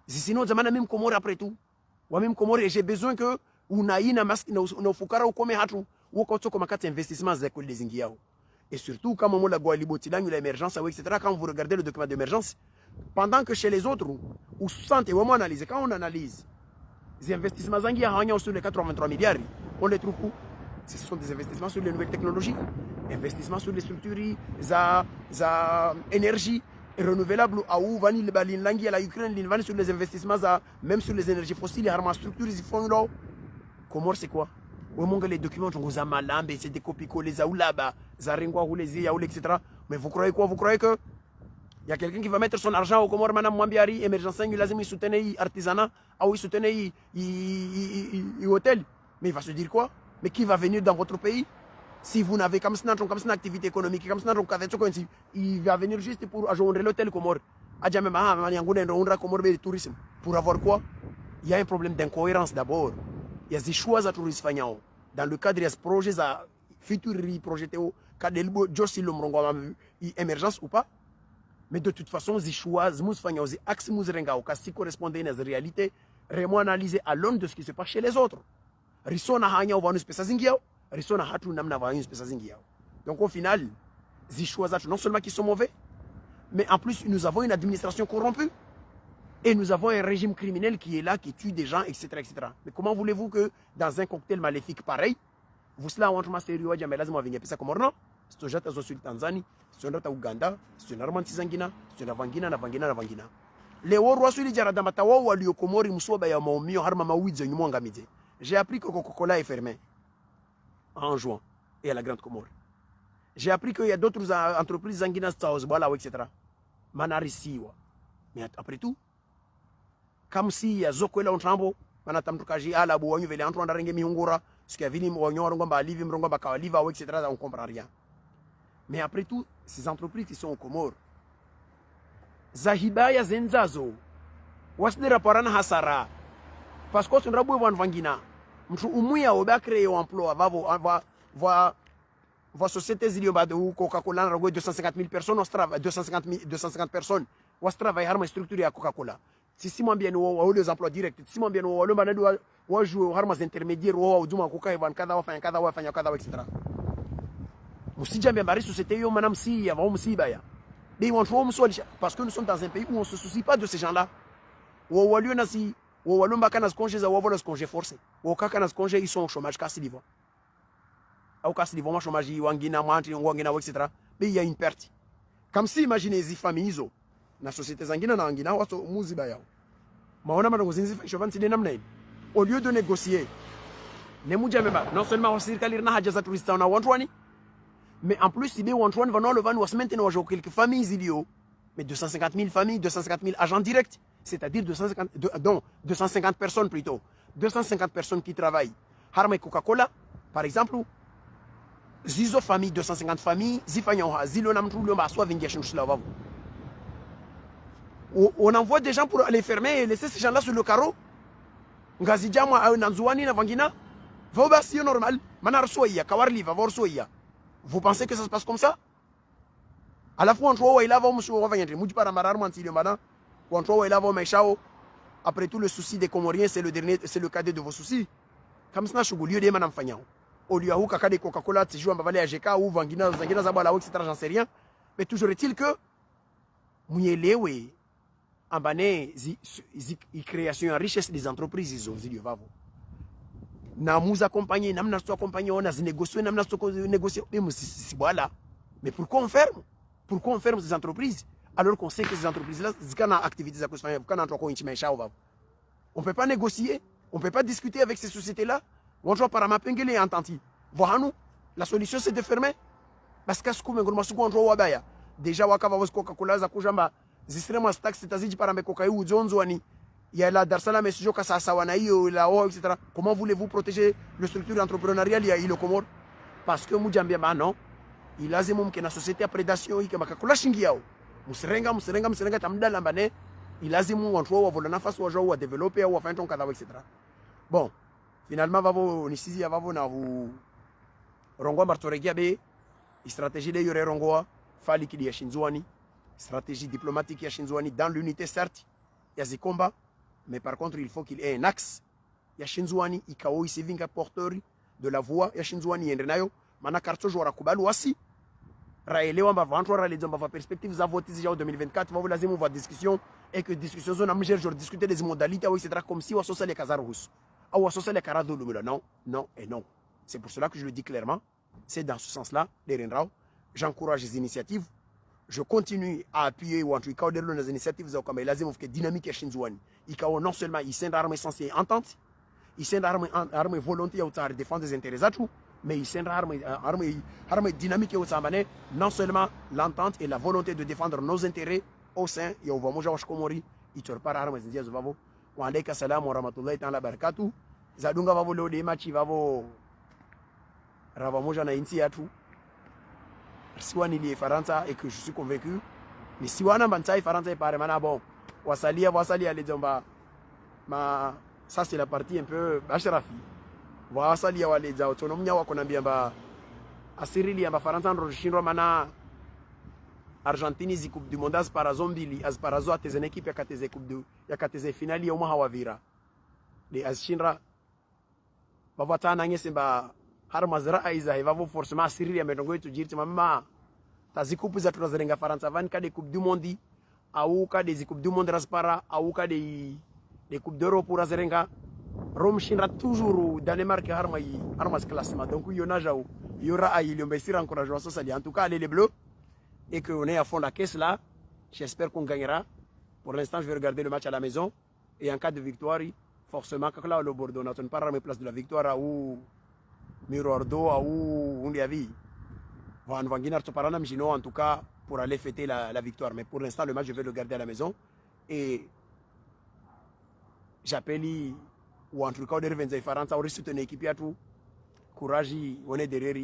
A: Sinon, zamana même Comores après tout. Ou même Comores, j'ai besoin que unaina maski na fukara ukome hatu uko comme makati investissement za kweli des Anguilles. Et surtout quand on la Gualibotilang l'émergence etc. Quand vous regardez le document d'émergence, pendant que chez les autres ou santé vraiment analyser, quand on analyse les investissements Anguilles sur les 83 milliards, on les trouve où? Ce sont des investissements sur les nouvelles technologies, investissements sur les structures, énergie renouvelable, à où vanille l'Inlangi à la Ukraine, l'Invan sur les investissements, même sur les énergies fossiles, les structures, ils font là. Comores, c'est quoi? Au monde, les documents, on vous a malambe, c'est des copies-collées, zaoulaba, zarengwa, ou les yaoul, etc. Mais vous croyez quoi? Vous croyez que il y a quelqu'un qui va mettre son argent au Comores, Madame Mwambiari, émergence, il a soutenu l'artisanat, il soutenu l'hôtel. Mais il va se dire quoi? Mais qui va venir dans votre pays? Si vous n'avez comme ça une activité économique, comme ça, il va venir juste pour ajouter l'hôtel Comores. Pour avoir quoi? Il y a un problème d'incohérence d'abord. Il y a des choix à tourisme. Dans le cadre de ce projet, futur projet, cadre émergence ou pas. Mais de toute façon, les choix, les axes, qui correspondent à la réalité, vraiment analysés à l'aune de ce qui se passe chez les autres. Donc au final, les choix non seulement qui sont mauvais, mais en plus nous avons une administration corrompue et nous avons un régime criminel qui est là, qui tue des gens, etc. etc. Mais comment voulez-vous que dans un cocktail maléfique pareil, vous cela on va sérieux à jamais lazima venir pesa comme non? C'est déjà dans le Tanzanie, c'est dans Ouganda, c'est dans Armanti Zangina, c'est dans Vangina. Les rois sur les jaradamatawa ou les Comores musoba ya maumio harma mawidze nyumwanga midze. J'ai appris que Coca-Cola est fermé en juin et à la Grande Comore. J'ai appris qu'il y a d'autres entreprises Zangina, etc. Manarisiwa. Mais après tout, comme si il y a Zokwela Ontrambo, mana tamtukaji ala bu wanyu vele antro ndarenge mihungura ce qu'il y avait wanyo ngomba alivi mrongo bakawaliva ou etc. on comprend rien. Mais après tout, ces entreprises qui sont aux Comores, Zahibaya Zenzazo, Wasdera Parana Hasara, parce que on rabou van vangina, mtu umuya oba créer un emploi, va société zilioba de Coca-Cola, 250 000 personnes, 250 personnes, on travaille harma structuré à Coca-Cola. Si moi bien ou les emplois directs, si moi bien ou le manado ou jouer harma intermédiaires ou duma Coca Evan kada wa etc. Musija mbari société yo manam si avant musiba ya. Mais on trouve parce que nous sommes dans un pays où on ne se soucie pas de ces gens-là. Ou walio nasi, ou walio mbakana congés ou walio congés forcés. Ou kakana congés ils sont au chômage casse niveau. Au casse niveau chômage wangina manti wangina etc. Mais il y a une perte. Comme si imaginez les familles iso na société zangina na wangina wato musiba ya. Maona mango zinzi chovanti de namna. Au lieu de négocier, ne muja meba non seulement on circuler na haja za tourista na wantwani. Mais en plus, si on va le van, on maintenant quelques familles idiots. Mais 250 000 familles, 250 000 agents directs. C'est-à-dire 250 personnes plutôt. 250 personnes qui travaillent. Harme Coca-Cola, par exemple. Zizo famille, 250 familles. Zifanyaha, Zilo Namtrou, soit on envoie des gens pour les fermer et laisser ces gens-là sur le carreau. Ngazidjama, Nanzouani, Navangina. Va au bastille normal. Manar Soya, Kawarli, va voir Soya. Vous pensez que ça se passe comme ça? À la fois, on trouve il a après tout, le souci des Comoriens, c'est le cadet de vos soucis. Comme ça, je suis madame Fagnan. Au lieu où Kaka de Coca-Cola, tu joues en Bavalé AGK ou Vangina, Zabala, etc. J'en sais rien. Mais toujours est-il que Mouyelewe, en bané, création en richesse des entreprises, ils ont dit, va vous. Na nous accompagner, namna nous accompagner, on a négocié, namna nous négocier. Mais pourquoi on ferme? Pourquoi on ferme ces entreprises alors qu'on sait que ces entreprises-là, on ne peut pas négocier, on ne peut pas discuter avec ces sociétés-là. On doit par mapengele ententi. Voilà, la solution c'est de fermer. Parce que ce qu'on a déjà wakava Coca-Cola za kujamba zisirema tax taziji para mekoka yu zonzwani. Il y a la Darsalam et Sujoka Sassawanaïo, la O, etc. Comment voulez-vous protéger le structure entrepreneuriale? Il y a le Comore. Parce que Moudjambiama, non. Il a zémoum qui est la société à prédation, il y a Makakola Shingiao. Mousserenga, Tamda Lambane. Il a zémoum, on trouve, on a face ou à développer, ou à faire un cadavre, etc. Bon, finalement, vavo, Nisizi, vavo, na vous. Rongo Martoregiabe, stratégie de Yore Rongoa, Fali qui dit Shinzouani, stratégie diplomatique Shinzouani dans l'unité, certes, il y a des combats. Mais par contre, il faut qu'il ait un axe. Il y a Shinzouani, Ikao, Isivinga, porteur de la voix. Il y a Shinzouani, Yenrenayo, Manakarto, Jouara Kubalu, aussi. Raelewa, va vendre, les hommes, va perspective, va voter en 2024, va vous la on va discussion, et que discussion, on a majeur, je discuter des modalités, etc., comme si on associait les Kazarous. Ou associait les Karadou, non, non et non. C'est pour cela que je le dis clairement. C'est dans ce sens-là, les Renrao. J'encourage les initiatives. Je continue à appuyer ou en tout cas les initiatives comme la dynamique et Shinzouani. Il y a non seulement ils sont armés censés entente, ils sont armés volonté à défendre des intérêts à tout, mais ils sont armés dynamique et non seulement l'entente et la volonté de défendre nos intérêts au sein et au Vamoja Komori, ils ne sont pas armés des dias vavo. Wa alayka salam wa rahmatullahi ta'ala barakatuh. Zadunga vavo le machi vavo Ravamoja na inti atu. Siwani li Faransa et que je suis convaincu. Mais si wana bantai Faransa est par mana bon. Wasalia les jomba. Ma ça c'est la partie un peu bashrafi. Wasalia wale za autonomia wako nambia ba asirili amba Faransa ndo shindwa mana Argentini zi coupe du monde as para zombili as para zo ateze equipe ya kateze coupe du ya kateze finali ya umaha wavira. Les ashinra bavatana ngesemba har mazra aiza hivavo forcément asirili ametongo yetu jirti mama tazikupu za tunazerenga Faransa van ka de coupe du monde au ka des coupe du monde raspara au ka des coupes d'Europe pour azerenga Rome shinra toujours Danemark harmas classement donc il y aura il y aura encouragement social en tout cas les bleus et qu'on est à fond la caisse là. J'espère qu'on gagnera. Pour l'instant, je vais regarder le match à la maison. Et en cas de victoire, forcément, quand là, le Bordeaux n'a pas mes places de la victoire ou Mirordo ou on y a vu. En tout cas, pour aller fêter la victoire. Mais pour l'instant, le match, je vais le garder à la maison. Et j'appelle ou en tout cas, on est Faransa, on soutenir l'équipe, tout courage, on est derrière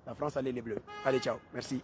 A: la France, allez les Bleus. Allez, ciao, merci.